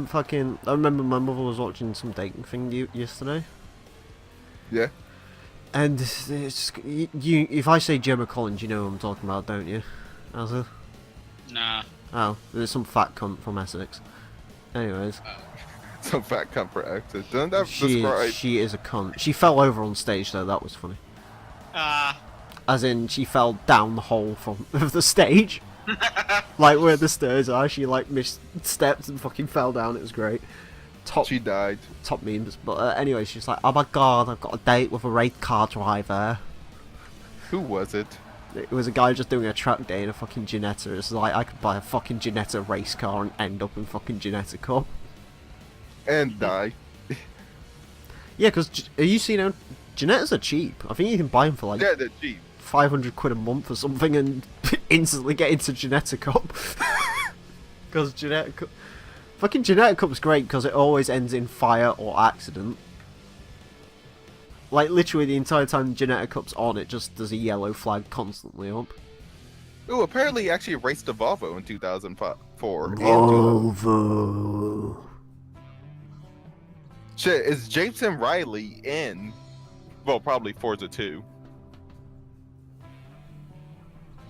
Fucking. I remember my mother was watching some dating thing yesterday. Yeah. And it's, you, if I say Gemma Collins, you know who I'm talking about, don't you? Azza? Nah. Oh, there's some fat cunt from Essex. Anyways, Some fat comfort exit. Doesn't that describe? she is a cunt. She fell over on stage though, that was funny. As in, she fell down the hole from of the stage. Like where the stairs are, she like misstepped and fucking fell down, it was great. She died. Top memes, but anyway, she's like, oh my god, I've got a date with a race car driver. Who was it? It was a guy just doing a track day in a fucking Ginetta. It's like, I could buy a fucking Ginetta race car and end up in fucking Ginetta Cup. And die. Yeah, because, have you seen how Ginettas are cheap? I think you can buy them for like Yeah, they're cheap. 500 quid a month or something and instantly get into Ginetta Cup. Because Ginetta Cup... Fucking Ginetta Cup's great because it always ends in fire or accident. Like, literally the entire time Ginetta Cup's on, it just does a yellow flag constantly up. Ooh, apparently he actually raced a Volvo in 2004. Volvo. Shit, is Jameson Riley in? Well, probably Forza 2.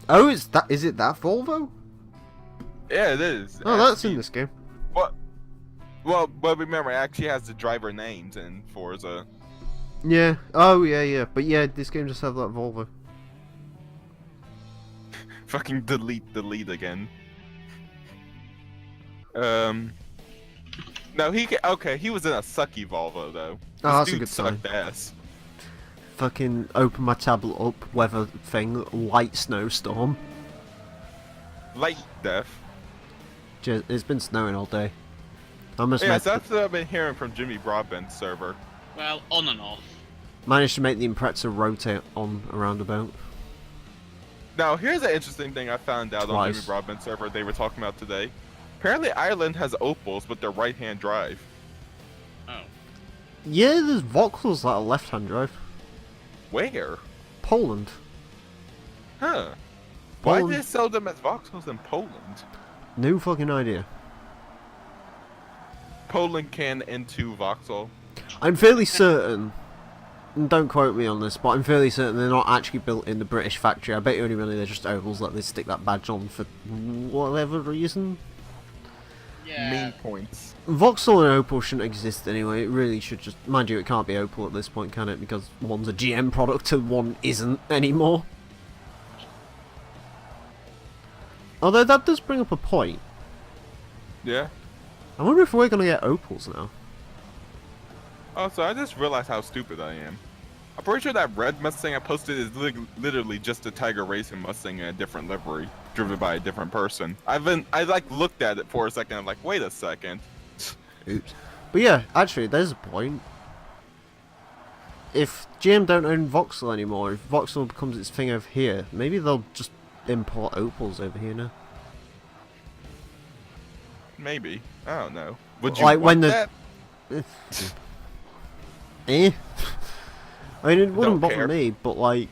Oh, is it that Volvo? Yeah, it is. Oh, that's in this game. What? Well, but remember, it actually has the driver names in Forza. Yeah. Oh, yeah. But yeah, this game just has that Volvo. Fucking delete again. No, he was in a sucky Volvo though. Oh, that's This a dude good sign. sucked ass. Fucking open my tablet up, weather thing, light snowstorm. Light death. It's been snowing all day. I must Yeah, that's what I've been hearing from Jimmy Broadbent's server. Well, on and off. managed to make the Impreza rotate on a roundabout. Now, here's an interesting thing I found out on Jimmy Twice. Broadbent's server they were talking about today. Apparently, Ireland has Opals, but they're right-hand drive. Oh. Yeah, there's Vauxhalls that are left-hand drive. Where? Poland. Huh. Why Poland. did they sell them as Vauxhalls in Poland? No fucking idea. Poland can into Vauxhall. I'm fairly certain, and don't quote me on this, but I'm fairly certain they're not actually built in the British factory. I bet you only really they're just ovals that they stick that badge on for whatever reason. Yeah. Main points. Vauxhall and Opel shouldn't exist anyway. It really should just... Mind you, it can't be Opel at this point, can it? Because one's a GM product and one isn't anymore. Although that does bring up a point. Yeah. I wonder if we're going to get Opels now. Oh, so I just realized how stupid I am. I'm pretty sure that red Mustang I posted is literally just a Tiger Racing Mustang in a different livery, driven by a different person. I like looked at it for a second. I'm like, wait a second. Oops. But yeah, actually, there's a point. If GM don't own Vauxhall anymore, if Vauxhall becomes its thing over here, maybe they'll just import Opels over here now. Maybe. I don't know. Would you Like want when the- that? Eh? I mean, it wouldn't Don't bother care. me, but like,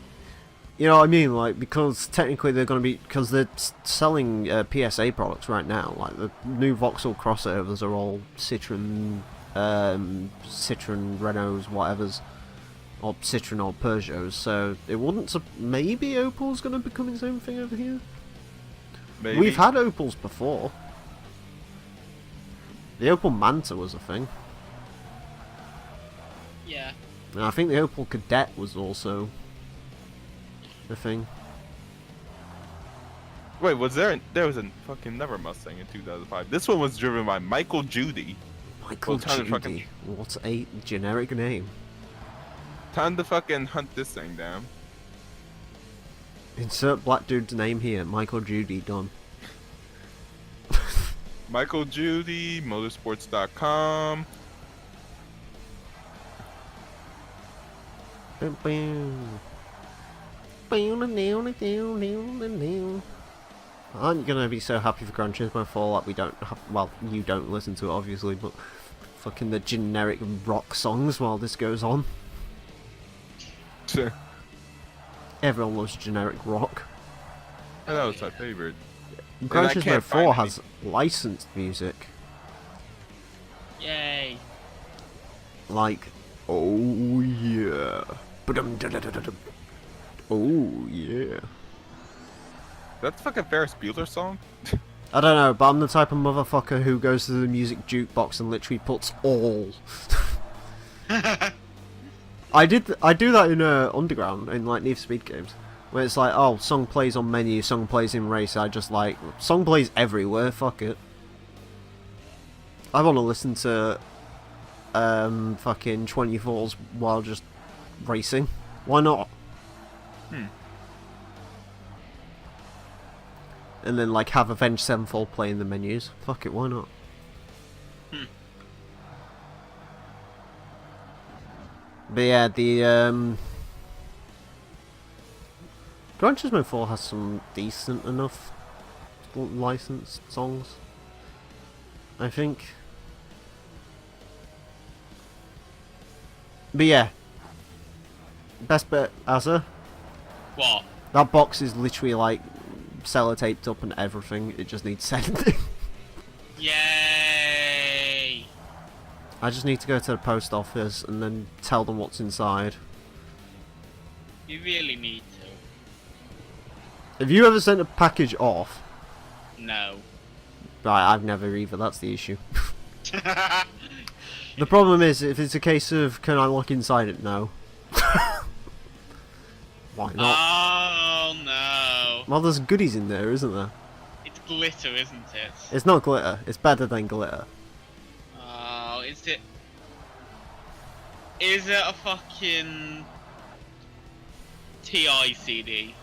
you know what I mean? Like, because technically they're going to be, because they're selling PSA products right now. Like, the new Vauxhall crossovers are all Citroen Citroen, Renaults, whatever's, or Citroen or Peugeots. So it wouldn't. Maybe Opel's going to become its own thing over here. Maybe. We've had Opels before. The Opel Manta was a thing. Yeah. And I think the Opel Kadett was also a thing. Wait, was there was a fucking never Mustang in 2005. This one was driven by Michael Judy. Michael Well, time to Judy. fucking- What a generic name. Time to fucking hunt this thing down. Insert black dude's name here. Michael Judy, done. Michael Judy, motorsports.com. I'm gonna be so happy for Gran Turismo 4 that we don't have, well, you don't listen to it obviously, but fucking the generic rock songs while this goes on. Everyone loves generic rock. I know it's my favorite. Gran I Turismo can't 4 find has licensed music. Yay. Like, oh yeah. Ba-dum-da-da-da-da-dum. Oh yeah. That's fucking Ferris Bueller song? I don't know, but I'm the type of motherfucker who goes to the music jukebox and literally puts all. I do that in Underground, in like Need for Speed games, where it's like, oh, song plays on menu, song plays in race. I just like, song plays everywhere. Fuck it. I want to listen to fucking 24s while just racing. Why not? And then like have Avenged Sevenfold play in the menus. Fuck it, why not? But yeah, the Gran Turismo 4 has some decent enough licensed songs, I think. But yeah, best bet, Azza. What? That box is literally like sellotaped up and everything. It just needs sending. Yay! I just need to go to the post office and then tell them what's inside. You really need Have you ever sent a package off? to. No. Right, I've never either. That's the issue. The problem is, if it's a case of can I look inside it? No. Why not? Oh no. Well, there's goodies in there, isn't there? It's glitter, isn't it? It's not glitter. It's better than glitter. Oh, is it? Is it a fucking TI CD?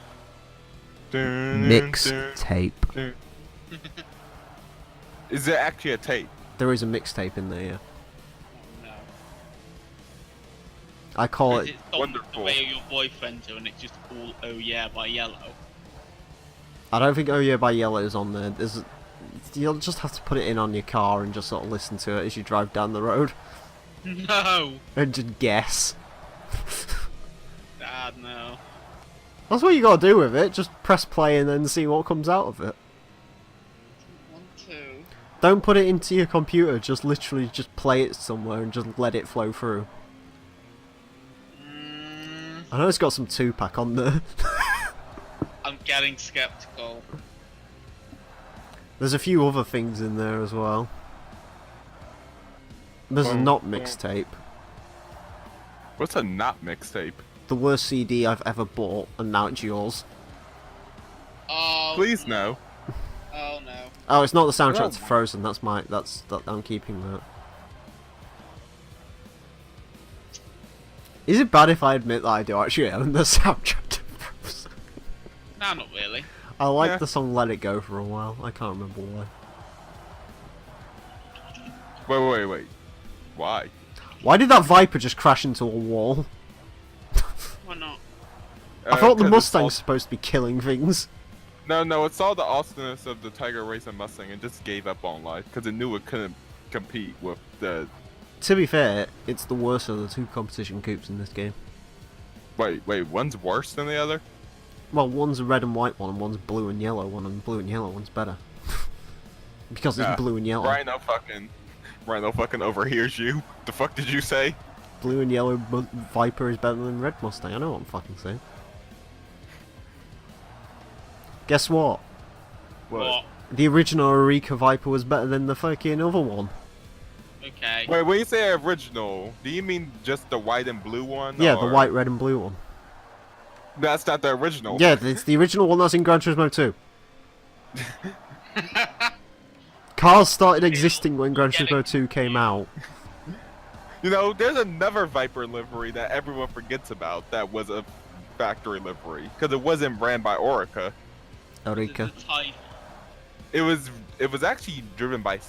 Mixtape. Is it actually a tape? There is a mixtape in there. Yeah. No. I call Or is it. it the Wonderful. way your boyfriend to and it's just all Oh Yeah by Yellow? I don't think Oh Yeah by Yellow is on there. You'll just have to put it in on your car and just sort of listen to it as you drive down the road No! and just guess. Dad, no. That's what you gotta do with it. Just press play and then see what comes out of it. Want to? Don't put it into your computer. Just literally just play it somewhere and just let it flow through. I know it's got some Tupac on there. I'm getting skeptical. There's a few other things in there as well. There's a not mixtape. What's a not mixtape? The worst CD I've ever bought, and now it's yours. Oh. Please no. Oh no. Oh, it's not the soundtrack Oh. to Frozen. That's I'm keeping that. Is it bad if I admit that I do actually own the soundtrack to Frozen? No, not really. I liked Yeah. the song "Let It Go" for a while. I can't remember why. Wait. Why? Why did that Viper just crash into a wall? Why not? I thought the 'Cause Mustang's supposed to be killing things. No, it saw the awesomeness of the Tiger Racing Mustang and just gave up on life because it knew it couldn't compete with the. To be fair, it's the worst of the two competition coupes in this game. Wait, one's worse than the other? Well, one's a red and white one, and one's blue and yellow one, and the blue and yellow one's better. Because it's blue and yellow. Rhino fucking overhears you. The fuck did you say? Blue and yellow Viper is better than red Mustang. I know what I'm fucking saying. Guess what? What? The original Eureka Viper was better than the fucking other one. Okay. Wait, when you say original, do you mean just the white and blue one? Yeah, or... the white, red, and blue one. That's not the original. Yeah, it's the original one that's in Gran Turismo 2. Cars started existing when Gran Turismo 2 came out. You know, there's another Viper livery that everyone forgets about that was a factory livery because it wasn't ran by Orica. Eureka. The type. It was actually driven by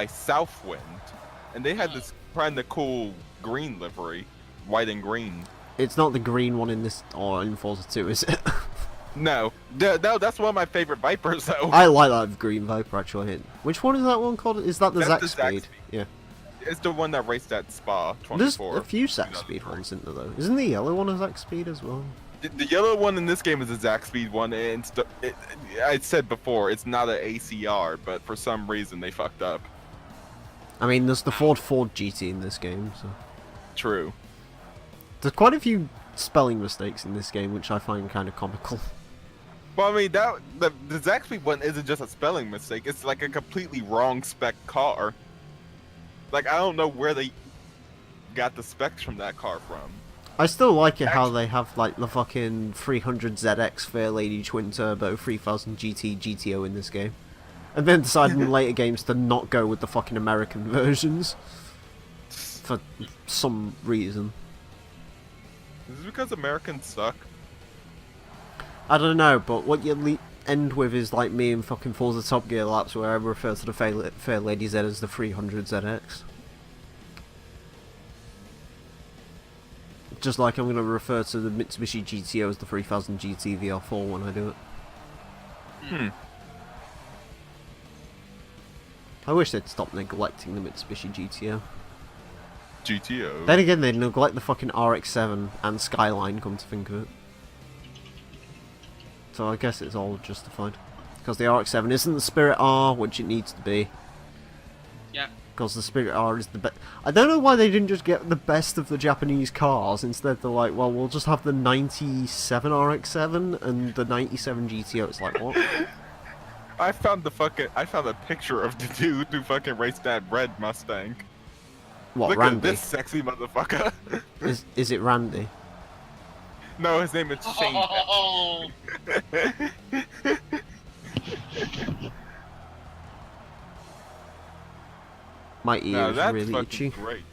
Southwind, and they had this kind of cool green livery, white and green. It's not the green one in this or in Forza 2, is it? No, that's one of my favorite Vipers though. I like that green Viper actually. Which one is that one called? Is that the That's Zack the Zack Speed? Speed. Yeah. It's the one that raced at Spa 24. There's a few Zack Speed ones, isn't there though? Isn't the yellow one a Zack Speed as well? The yellow one in this game is a Zack Speed one, and I said before, it's not an ACR, but for some reason they fucked up. I mean, there's the Ford GT in this game, so... True. There's quite a few spelling mistakes in this game, which I find kind of comical. Well, I mean, the Zack Speed one isn't just a spelling mistake, it's like a completely wrong spec car. Like, I don't know where they got the specs from that car from. I still like it how they have, like, the fucking 300ZX Fairlady Twin Turbo 3000 GT GTO in this game. And then decided in later games to not go with the fucking American versions. For some reason. Is it because Americans suck? I don't know, but what you end with is like me and fucking Forza Top Gear laps where I refer to the Fairlady Z as the 300ZX. Just like I'm going to refer to the Mitsubishi GTO as the 3000 GT VR4 when I do it. I wish they'd stop neglecting the Mitsubishi GTO. GTO. Then again, they'd neglect the fucking RX-7 and Skyline, come to think of it. So I guess it's all justified. Because the RX-7 isn't the Spirit R, which it needs to be. Yeah. Because the Spirit R is the best. I don't know why they didn't just get the best of the Japanese cars. Instead, they're like, well, we'll just have the 97 RX-7 and the 97 GTO. It's like, what? I found a picture of the dude who fucking raced that red Mustang. What, Look Randy? at this sexy motherfucker. Is it Randy? No, his name is Shane. Oh, My ear Now is that's really fucking itchy. great.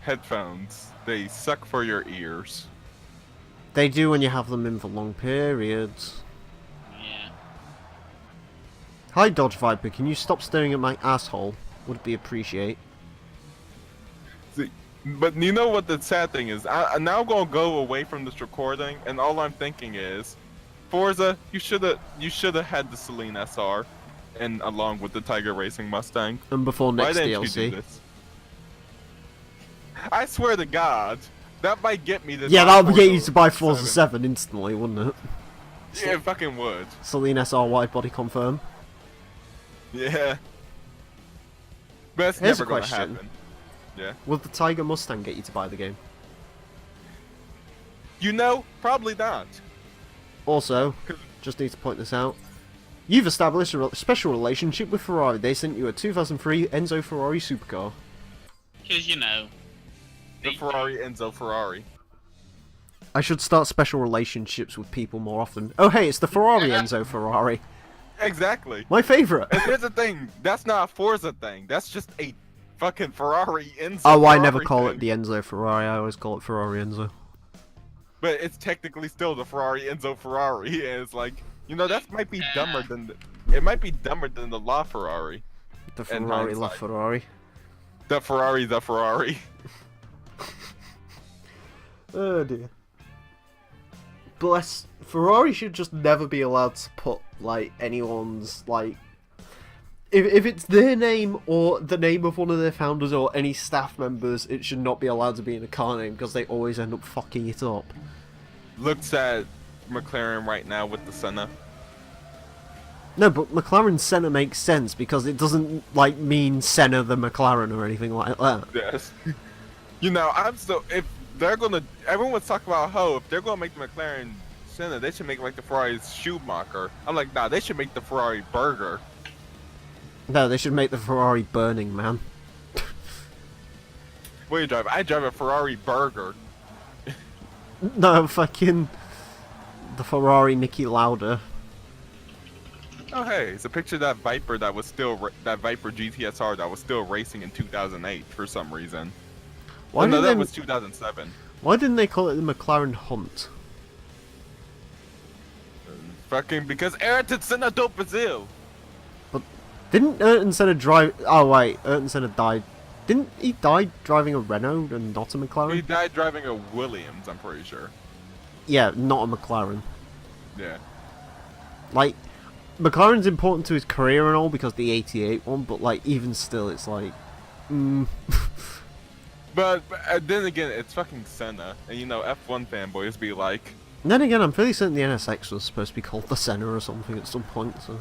Headphones, they suck for your ears. They do when you have them in for long periods. yeah. Hi, Dodge Viper. Can you stop staring at my asshole? Would be appreciate. See, but you know what the sad thing is? I'm now gonna go away from this recording, and all I'm thinking is, Forza, you shoulda had the Celine SR, and along with the Tiger Racing Mustang. And before Why next didn't you DLC. do this? I swear to God, that might get me to. Yeah, buy that would get you Forza to buy Forza 7 instantly, wouldn't it? Yeah, it fucking would. Celine SR wide body confirm. Yeah. But it's Here's never a gonna question. happen. Yeah. Will the Tiger Mustang get you to buy the game? You know, probably not. Also, just need to point this out. You've established a special relationship with Ferrari. They sent you a 2003 Enzo Ferrari supercar. Because, you know. The Ferrari Enzo Ferrari. I should start special relationships with people more often. Oh hey, it's the Ferrari Enzo Ferrari. Exactly. My favourite! And here's the thing, that's not a Forza thing. That's just a fucking Ferrari Enzo Oh, I Ferrari never call thing. it the Enzo Ferrari, I always call it Ferrari Enzo. But it's technically still the Ferrari Enzo Ferrari. And it's like, you know, that might be dumber than it might be dumber than the La Ferrari. The In Ferrari La hindsight. Ferrari. The Ferrari. Oh dear. Bless. Ferrari should just never be allowed to put, like, anyone's, like... If it's their name or the name of one of their founders or any staff members, it should not be allowed to be in a car name because they always end up fucking it up. Looks at McLaren right now with the Senna. No, but McLaren Senna makes sense because it doesn't like mean Senna the McLaren or anything like that. Yes. You know, if they're gonna, everyone was talking about if they're gonna make the McLaren Senna, they should make like the Ferrari Schumacher. I'm like, nah, they should make the Ferrari Burger. No, they should make the Ferrari Burning Man. What do you drive? I drive a Ferrari Burger. No, fucking the Ferrari Nicky Lauda. Oh hey, it's a picture of that Viper that was still that Viper GTSR that was still racing in 2008 for some reason. Why no, didn't that they, was 2007. Why didn't they call it the McLaren Hunt? Fucking because Ayrton Senna do Brazil. But didn't Ayrton Senna drive? Oh wait, Ayrton Senna died. Didn't he die driving a Renault and not a McLaren? He died driving a Williams, I'm pretty sure. Yeah, not a McLaren. Yeah. Like, McLaren's important to his career and all because the 88 one, but like even still, it's like, But then again, it's fucking Senna, and you know F1 fanboys be like. And then again, I'm fairly certain the NSX was supposed to be called the Senna or something at some point. So,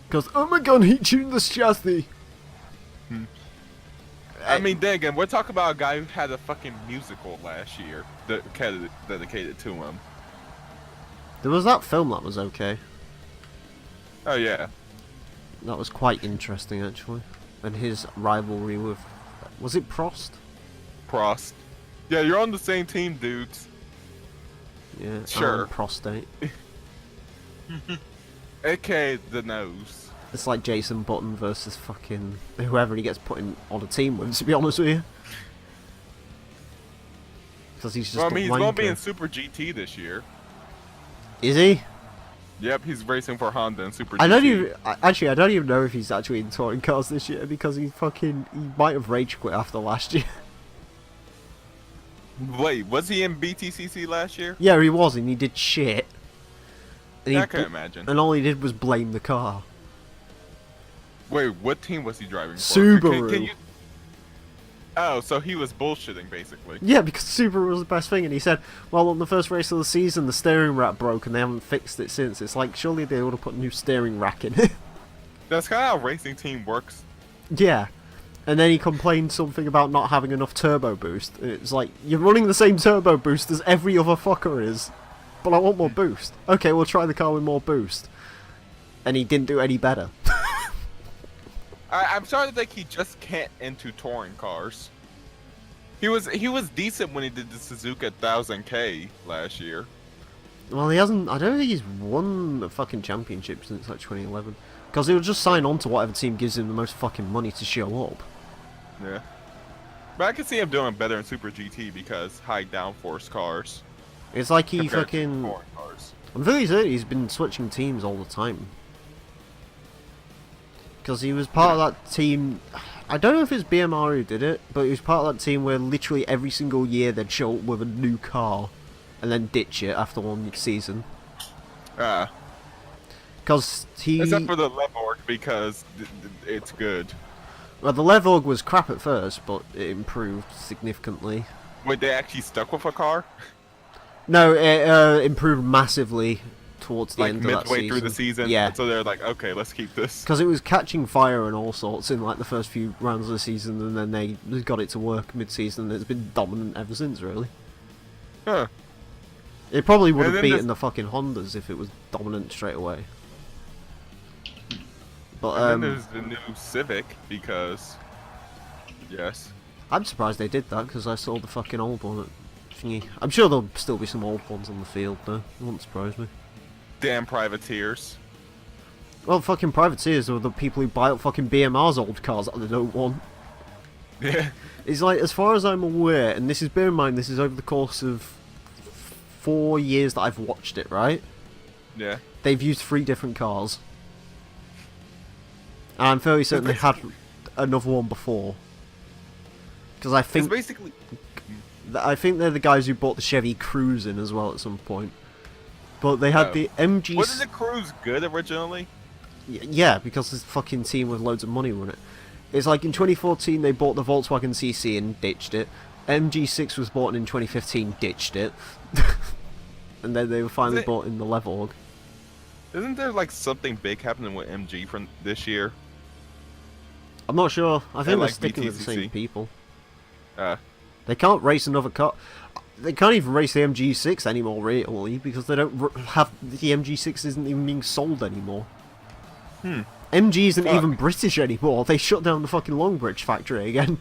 because oh my god, he tuned this chassis. I mean, then again, we're talking about a guy who had a fucking musical last year dedicated to him. There was that film that was okay. Oh yeah. That was quite interesting actually, and his rivalry with, was it Prost? Prost. Yeah, you're on the same team, dudes. Yeah, Sure. Prostate. AKA the nose. It's like Jason Button versus fucking whoever he gets put in on a team with, to be honest with you. Because he's just Well, I mean, a he's gonna be wanker. in Super GT this year. Is he? Yep, he's racing for Honda in Super I don't GT. even. Actually, I don't even know if he's actually in touring cars this year because he might have rage quit after last year. Wait, was he in BTCC last year? Yeah, he was, and he did shit. And I can't imagine. And all he did was blame the car. Wait, what team was he driving for? Subaru. Can you... Oh, so he was bullshitting, basically. Yeah, because Subaru was the best thing, and he said, well, on the first race of the season, the steering rack broke, and they haven't fixed it since. It's like, surely they would have put a new steering rack in it. That's kind of how a racing team works. Yeah. And then he complained something about not having enough turbo boost. It's like, you're running the same turbo boost as every other fucker is, but I want more boost. Okay, we'll try the car with more boost. And he didn't do any better. I'm starting to think he just can't into touring cars. He was decent when he did the Suzuka 1000K last year. Well, he hasn't. I don't think he's won the fucking championship since like 2011. Because he'll just sign on to whatever team gives him the most fucking money to show up. Yeah. But I can see him doing better in Super GT because high downforce cars. It's like he compared to fucking. touring cars. I'm very certain he's been switching teams all the time. Because he was part of that team. I don't know if it's BMR who did it, but he was part of that team where literally every single year they'd show up with a new car and then ditch it after one season. Because he. Except for the Levorg because it's good. Well, the Levorg was crap at first, but it improved significantly. Wait, they actually stuck with a car? No, it improved massively towards the Like end of that midway season. through the season? Yeah. So they're like, okay, let's keep this. Because it was catching fire and all sorts in like the first few rounds of the season, and then they got it to work mid-season, and it's been dominant ever since, really. Huh. It probably would And have then beaten the fucking Hondas if it was dominant straight away. But And then there's the new Civic because... Yes. I'm surprised they did that, because I saw the fucking old one at thingy. I'm sure there'll still be some old ones on the field, though. It wouldn't surprise me. Damn privateers. Well, fucking privateers are the people who buy up fucking BMR's old cars that they don't want. Yeah. It's like, as far as I'm aware, and this is, bear in mind, this is over the course of 4 years that I've watched it, right? Yeah. They've used 3 different cars. And I'm fairly certain they had another one before. Because I It's think basically... they're the guys who bought the Chevy Cruze in as well at some point. But they had Oh. the MG... Wasn't the Cruise good originally? Yeah, because this fucking team with loads of money run it. It's like in 2014 they bought the Volkswagen CC and ditched it. MG6 was bought in 2015, ditched it. And then they were finally bought in the Levorg. Isn't there like something big happening with MG from this year? I'm not sure. I think they're like sticking with the same BTCC. people. Uh, They can't race another car. They can't even race the MG6 anymore, really, because they don't have the MG6 isn't even being sold anymore. MG isn't Fuck. even British anymore. They shut down the fucking Longbridge factory again.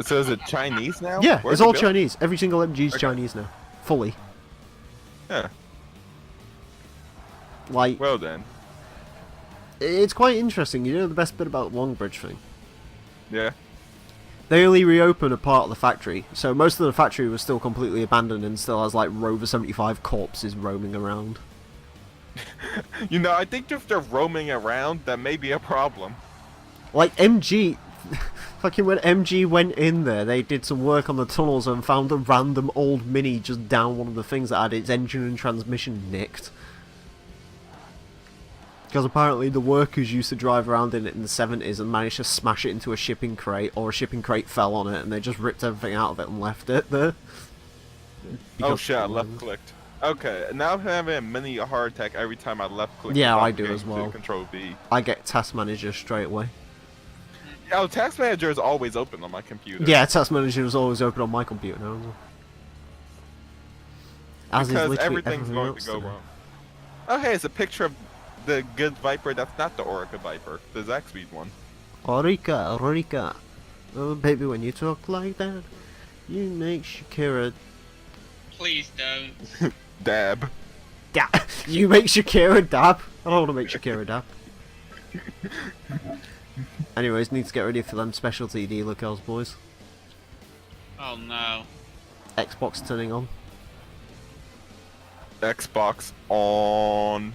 so is it Chinese now? Yeah, Where's it's it all built? Chinese. Every single MG is Okay. Chinese now, fully. Yeah. Like, Well then. it's quite interesting. You know the best bit about Longbridge thing? Yeah. They only reopened a part of the factory, so most of the factory was still completely abandoned and still has like Rover 75 corpses roaming around. You know, I think if they're roaming around, that may be a problem. Like MG, fucking when MG went in there, they did some work on the tunnels and found a random old Mini just down one of the things that had its engine and transmission nicked. Because apparently the workers used to drive around in it in the 70s and managed to smash it into a shipping crate, or a shipping crate fell on it and they just ripped everything out of it and left it there. Oh Because- shit, I left clicked. Okay, now I'm having a mini heart attack every time I left click. Yeah, without I do getting as to well. Control V. I get Task Manager straight away. Oh, Task Manager is always open on my computer. Yeah, Task Manager is always open on my computer now. As is Because literally everything's everything going else to go today. wrong. Oh, hey, it's a picture of the good Viper. That's not the Orica Viper. The Zaxby's one. Orica, Orica. Oh, baby, when you talk like that, you make Shakira. Please don't. Dab. Yeah, you make Shakira dab. I don't want to make Shakira dab. Anyways, need to get ready for them specialty dealer cars, boys. Oh no. Xbox turning on. Xbox on.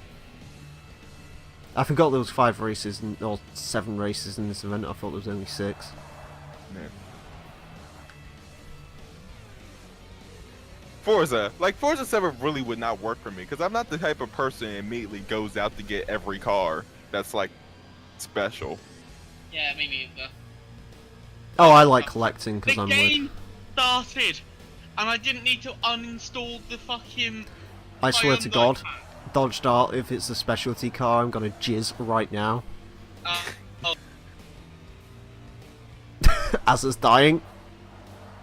I forgot there was 5 races, or 7 races in this event. I thought there was only 6. Yeah. Forza. Like, Forza 7 really would not work for me, because I'm not the type of person that immediately goes out to get every car that's, like, special. Yeah, me neither. Oh, I like collecting because The I'm game started, and I didn't need to uninstall the fucking. I swear to Hyundai God, pack. Dodge Dart, if it's a specialty car, I'm gonna jizz right now. Oh, As it's dying.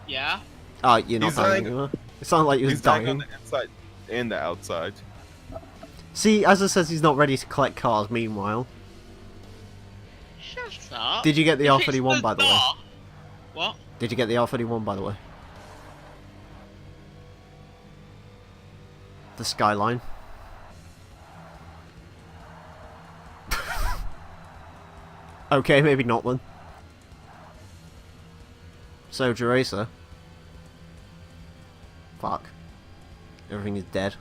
yeah. Oh, you're not He's dying dying. anymore. It sounded like he was He's dying on dying. the inside and the outside. See, Azza says he's not ready to collect cars, meanwhile. Shut up. Did you get the If R31 it's by the way? dark- What? Did you get the R31 by the way? The Skyline. Okay, maybe not then. So, Racer. Fuck. Everything is dead.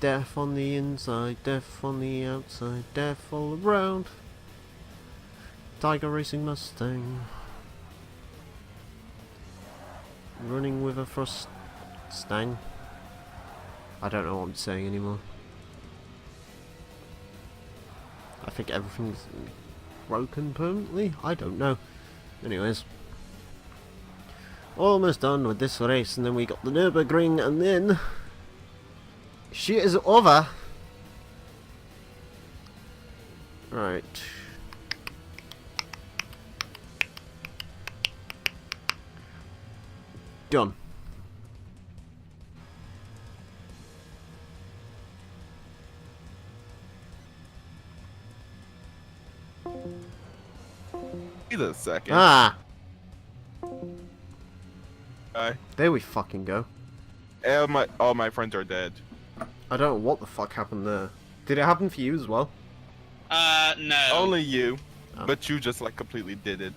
Death on the inside, death on the outside, death all around. Tiger Racing Mustang. Running with a Frostang. I don't know what I'm saying anymore. I think everything's broken permanently? I don't know. Anyways. Almost done with this race, and then we got the Nürburgring, and then shit is over. Right. Done. Wait a second. Ah! Hi. There we fucking go. All my friends are dead. I don't know what the fuck happened there. Did it happen for you as well? No. Only you, Oh. but you just like completely did it.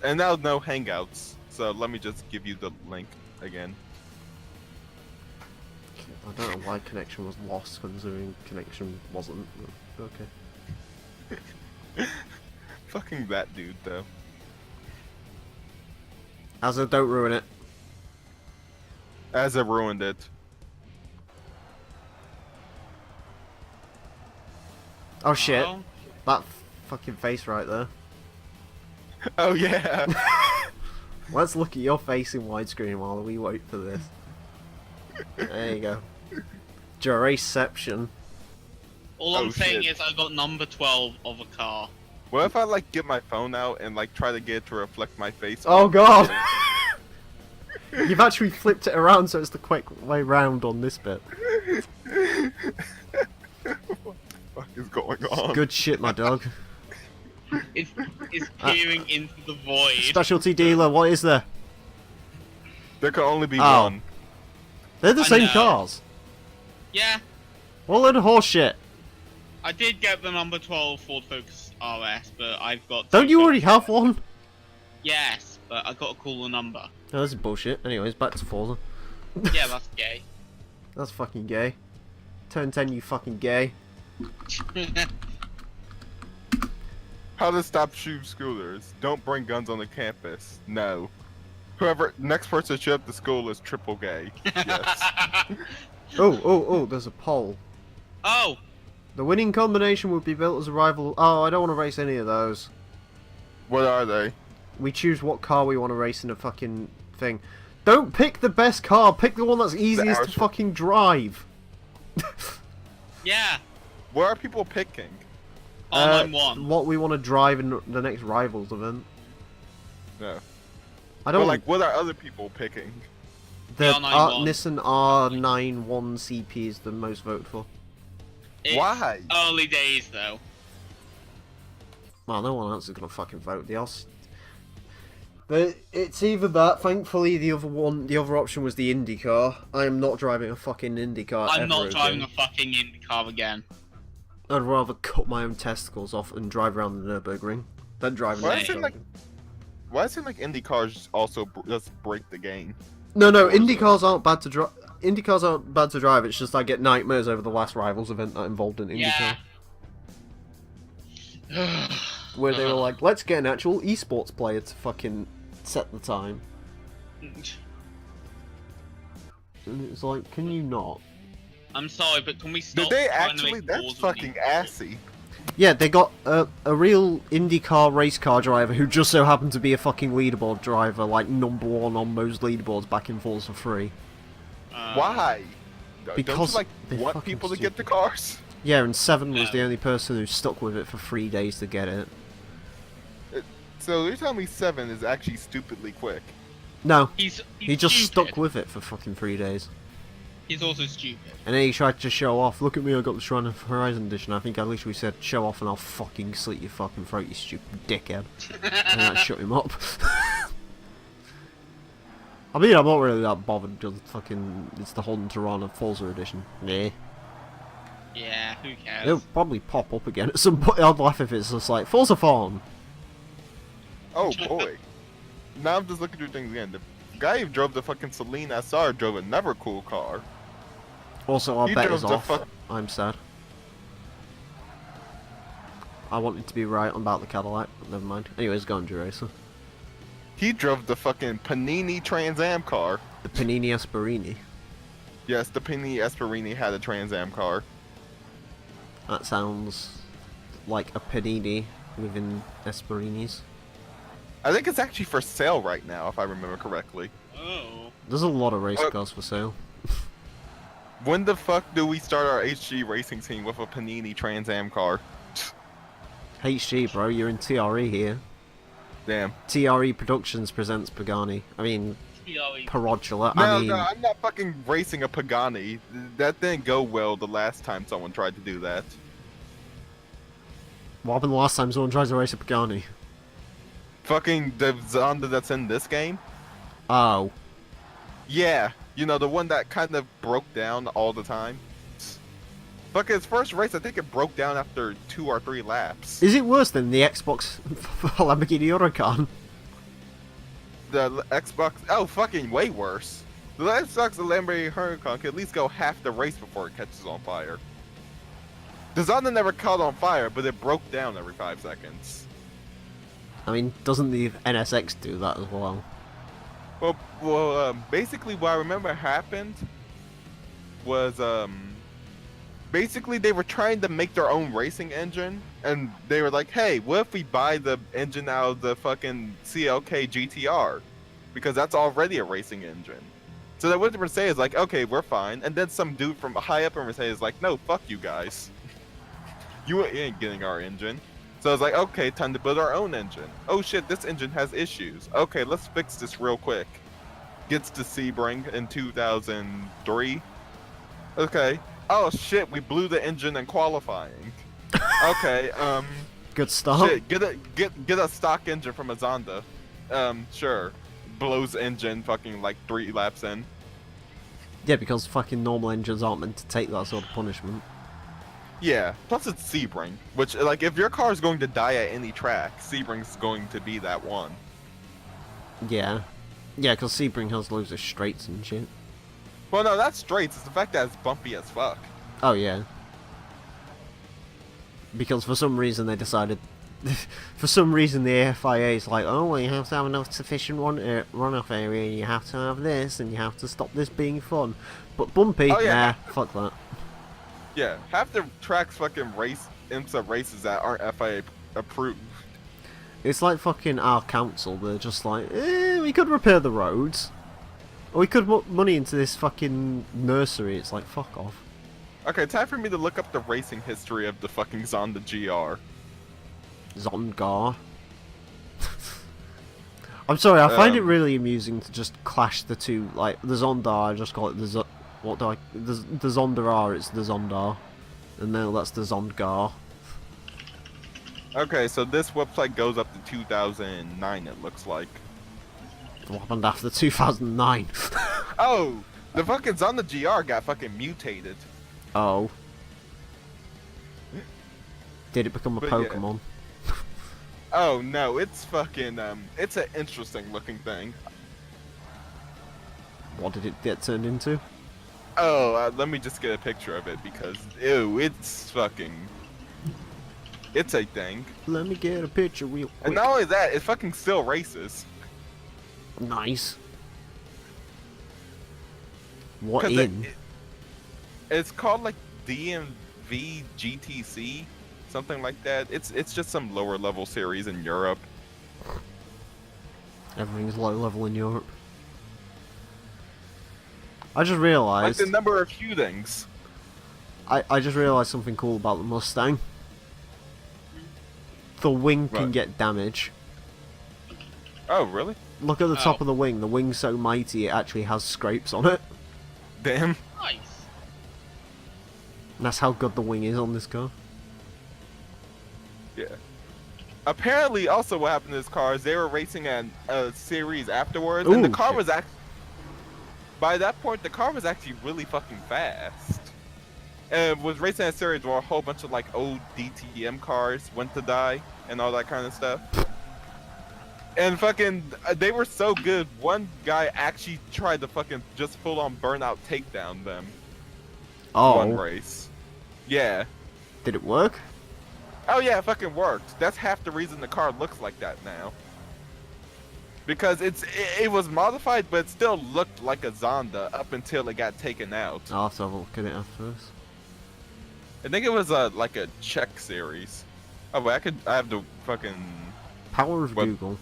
And now no hangouts. So let me just give you the link again. I don't know why connection was lost, considering connection wasn't. Okay. Fucking that dude though. Azza, don't ruin it. As I ruined it. Oh shit. Oh. That fucking face right there. Oh yeah. Let's look at your face in widescreen while we wait for this. There you go. Duraception. All I'm Oh, saying shit. is I got number 12 of a car. What if I like get my phone out and like try to get it to reflect my face? Oh god! You've actually flipped it around so it's the quick way round on this bit. What the fuck is going on? Good shit, my dog. It's peering into the void. Specialty dealer, what is there? There can only be Oh. one. They're the I same know. cars. Yeah, What a load of horse shit. I did get the number 12 Ford Focus RS, but I've got... Don't two you already Focus have one? Yes, but I got a cooler number. No, this is bullshit. Anyways, back to Forza. Yeah, that's gay. That's fucking gay. Turn 10, you fucking gay. How to stop shooting scooters? Don't bring guns on the campus. No. Whoever next person to show up to school is triple gay. Yes. Oh, there's a poll. Oh! The winning combination would be built as a rival. Oh, I don't want to race any of those. What are they? We choose what car we want to race in a fucking thing. Don't pick the best car, pick the one that's easiest to Ours- fucking drive. Yeah! What are people picking? Online one. What we want to drive in the next Rivals event. No. I don't But like, what are other people picking? the R91. Nissan R91 CP is the most voted for. It's Why? early days, though. Well, no one else is gonna fucking vote. But it's either that. Thankfully, the other option was the Indy car. I am not driving a fucking Indy car. I'm ever not driving again. a fucking Indy car again. I'd rather cut my own testicles off and drive around the Nürburgring than drive an Why Indy is it car. like- Why does it seem like Indy cars also just break the game? No, Indy cars aren't bad to drive. Indy cars aren't bad to drive. It's just I get nightmares over the last Rivals event that involved an Indy car, Yeah. where they were like, "Let's get an actual esports player to fucking set the time." And it's like, can you not? I'm sorry, but can we stop? Did they trying to actually? make That's wars with fucking these- assy. Yeah, they got a real IndyCar race car driver who just so happened to be a fucking leaderboard driver, like #1 on most leaderboards back in Forza 3. Why? Don't Because you like they're want fucking people to get the stupid. cars? Yeah, and 7 was No. the only person who stuck with it for 3 days to get it. So you're telling me 7 is actually stupidly quick? No, He's he just stupid. stuck with it for fucking 3 days. He's also stupid. And then he tried to show off. Look at me, I got the Shrine of Horizon edition. I think I literally said, show off and I'll fucking slit your fucking throat, you stupid dickhead. And that shut him up. I mean, I'm not really that bothered, just fucking, it's the Holden Tirana Forza edition. Nah. Yeah, who cares? It'll probably pop up again at some point. I'd laugh if it's just like, Forza Farm. Oh boy. Now I'm just looking through things again. The guy who drove the fucking Celine SR drove another cool car. Also, our He bet drove is the off. fuck- I'm sad. I wanted to be right about the Cadillac, but never mind. Anyways, go on, Racer. He drove the fucking Panini Trans Am car. The Panini Esperini. Yes, the Panini Esperini had a Trans Am car. That sounds like a Panini within Esperinis. I think it's actually for sale right now, if I remember correctly. Oh. There's a lot of race cars for sale. When the fuck do we start our HG racing team with a Panini Trans Am car? HG, bro, you're in TRE here. Damn. TRE Productions presents Pagani. I mean, Perodula. No, I mean, no, I'm not fucking racing a Pagani. That didn't go well the last time someone tried to do that. what happened the last time someone tried to race a Pagani? Fucking the Zonda that's in this game? Oh. Yeah, you know, the one that kind of broke down all the time. Fucking his first race, I think it broke down after 2 or 3 laps. Is it worse than the Xbox Lamborghini Huracan? The Xbox, oh, fucking way worse. The Xbox Lamborghini Huracan can at least go half the race before it catches on fire. The Zonda never caught on fire, but it broke down every 5 seconds. I mean, doesn't the NSX do that as well? Well, basically what I remember happened was, basically they were trying to make their own racing engine, and they were like, hey, what if we buy the engine out of the fucking CLK GTR? Because that's already a racing engine. So they went to Mercedes like, okay, we're fine. And then some dude from high up in Mercedes like, no, fuck you guys. You ain't getting our engine. So it's like, okay, time to build our own engine. Oh shit, this engine has issues. Okay, let's fix this real quick. Gets to Sebring in 2003. Okay. Oh shit, we blew the engine in qualifying. Okay, Good start. shit, get a stock engine from a Zonda. Sure. Blows engine fucking like 3 laps in. Yeah, because fucking normal engines aren't meant to take that sort of punishment. Yeah, plus it's Sebring, which, like, if your car is going to die at any track, Sebring's going to be that one. Yeah. Yeah, because Sebring has loads of straights and shit. Well, no, that's straights. It's the fact that it's bumpy as fuck. Oh, yeah. Because for some reason they decided... for some reason the FIA is like, oh, well, you have to have enough sufficient runoff area, you have to have this, and you have to stop this being fun. But bumpy, Oh, yeah. nah, fuck that. Yeah, half the tracks fucking race IMSA races that aren't FIA approved. It's like fucking our council, they're just like, we could repair the roads. Or we could put money into this fucking nursery. It's like, fuck off. Okay, time for me to look up the racing history of the fucking Zonda GR. Zongar. I'm sorry, I find it Um, really amusing to just clash the two, like, the Zondar, I just call it the the Zondar, it's the Zondar. And now that's the Zondgar. Okay, so this website goes up to 2009, it looks like. What happened after 2009? Oh, the fucking Zonda GR got fucking mutated. Oh. Did it become a But yeah. Pokemon? Oh no, it's fucking, it's an interesting looking thing. What did it get turned into? Oh, let me just get a picture of it because, ew, it's fucking... It's a thing. Let me get a picture real quick. And not only that, it fucking still races. Nice. What 'Cause in? It's called like DMV GTC, something like that. It's just some lower level series in Europe. Everything's low level in Europe. I just Like realised... the number of few things. I just realised something cool about the Mustang. The wing can Right. get damage. Oh, really? Look at the top Oh. of the wing. The wing's so mighty it actually has scrapes on it. Damn. Nice. And that's how good the wing is on this car. Yeah. Apparently, also what happened to this car is they were racing a series afterwards, and the Ooh, car shit. was actually... By that point, the car was actually really fucking fast. And was racing a series where a whole bunch of like old DTM cars went to die and all that kind of stuff. And fucking, they were so good. One guy actually tried to fucking just full on burnout takedown them. One Oh, race. Yeah. did it work? Oh yeah, it fucking worked. That's half the reason the car looks like that now. Because it was modified, but it still looked like a Zonda up until it got taken out. I'll have to have a look at it after this. I think it was like a Czech series. Oh wait, I have the fucking... Power of What? Google.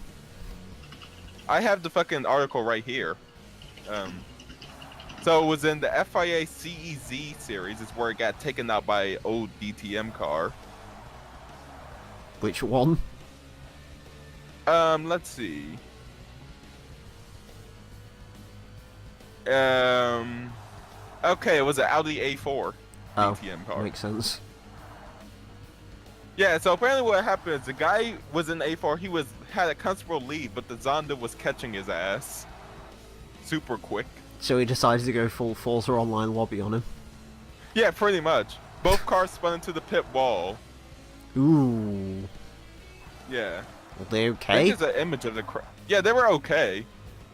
I have the fucking article right here. So it was in the FIA CEZ series, is where it got taken out by old DTM car. Which one? Let's see. Okay, it was an Audi A4 Oh, DTM car. makes sense. Yeah, so apparently what happened is the guy was in A4, he had a comfortable lead, but the Zonda was catching his ass super quick. So he decided to go full Forza Online lobby on him. Yeah, pretty much. Both cars spun into the pit wall. Ooh. Yeah. Well, they I okay? think there's an image of the Yeah, they were okay.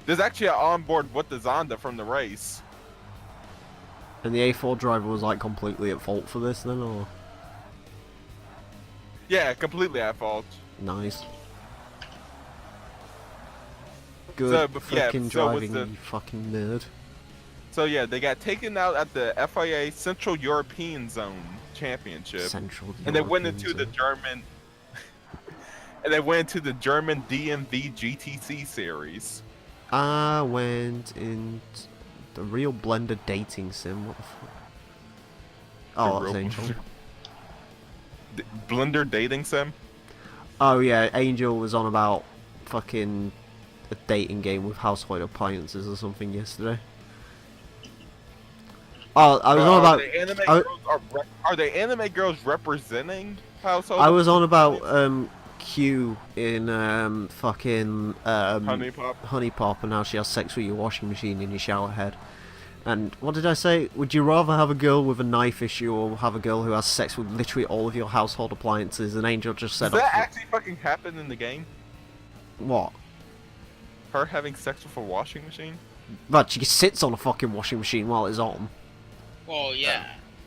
There's actually an onboard with the Zonda from the race. And the A4 driver was like completely at fault for this then, or? Yeah, completely at fault. Nice. Good So, but yeah, fucking so was driving, the- you fucking nerd. So yeah, they got taken out at the FIA Central European Zone Championship. Central And they went European into the zone. German and they went into the German DMV GTC series. I went in The real Blender dating sim. What the fuck? The Oh, that's real Angel. Blender dating sim. Oh yeah, Angel was on about fucking a dating game with household appliances or something yesterday. Oh, I was on about. Are the anime girls representing household? I was on about Q in fucking Honey Pop. Honey Pop, and how she has sex with your washing machine in your shower head. And what did I say? Would you rather have a girl with a knife issue or have a girl who has sex with literally all of your household appliances? And Angel just said, Does that actually fucking happen in the game? What? Her having sex with a washing machine? But she sits on a fucking washing machine while it's on. Well, yeah,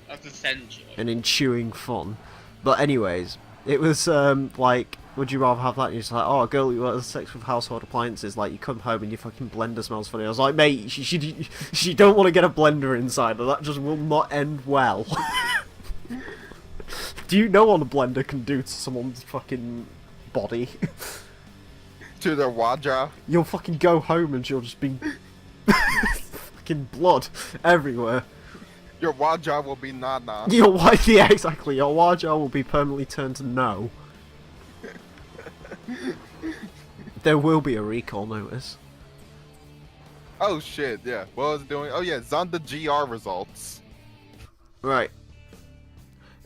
that's essential. And ensuing fun. But anyways, it was like, would you rather have that? And you're just like, oh, a girl who has sex with household appliances, like you come home and your fucking blender smells funny. I was like, mate, she don't want to get a blender inside her. That just will not end well. Do you know what a blender can do to someone's fucking body? To their wardrobe? You'll fucking go home and she'll just be fucking blood everywhere. Your wardrobe will be nah. Yeah, exactly. Your wardrobe will be permanently turned to no. There will be a recall notice. Oh shit, yeah. What was it doing? Oh yeah, Zonda GR results. Right.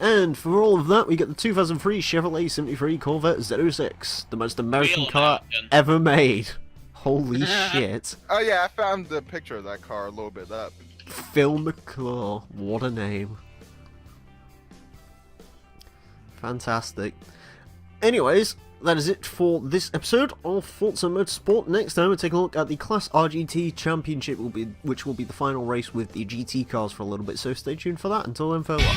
And for all of that, we get the 2003 Chevrolet 73 Corvette Z06, the most American Real car American. ever made. Holy shit. Oh yeah, I found the picture of that car a little bit up. Phil McClure, what a name. Fantastic. Anyways, that is it for this episode of Forza Motorsport. Next time we'll take a look at the Class RGT Championship, which will be the final race with the GT cars for a little bit, so stay tuned for that. Until then, farewell.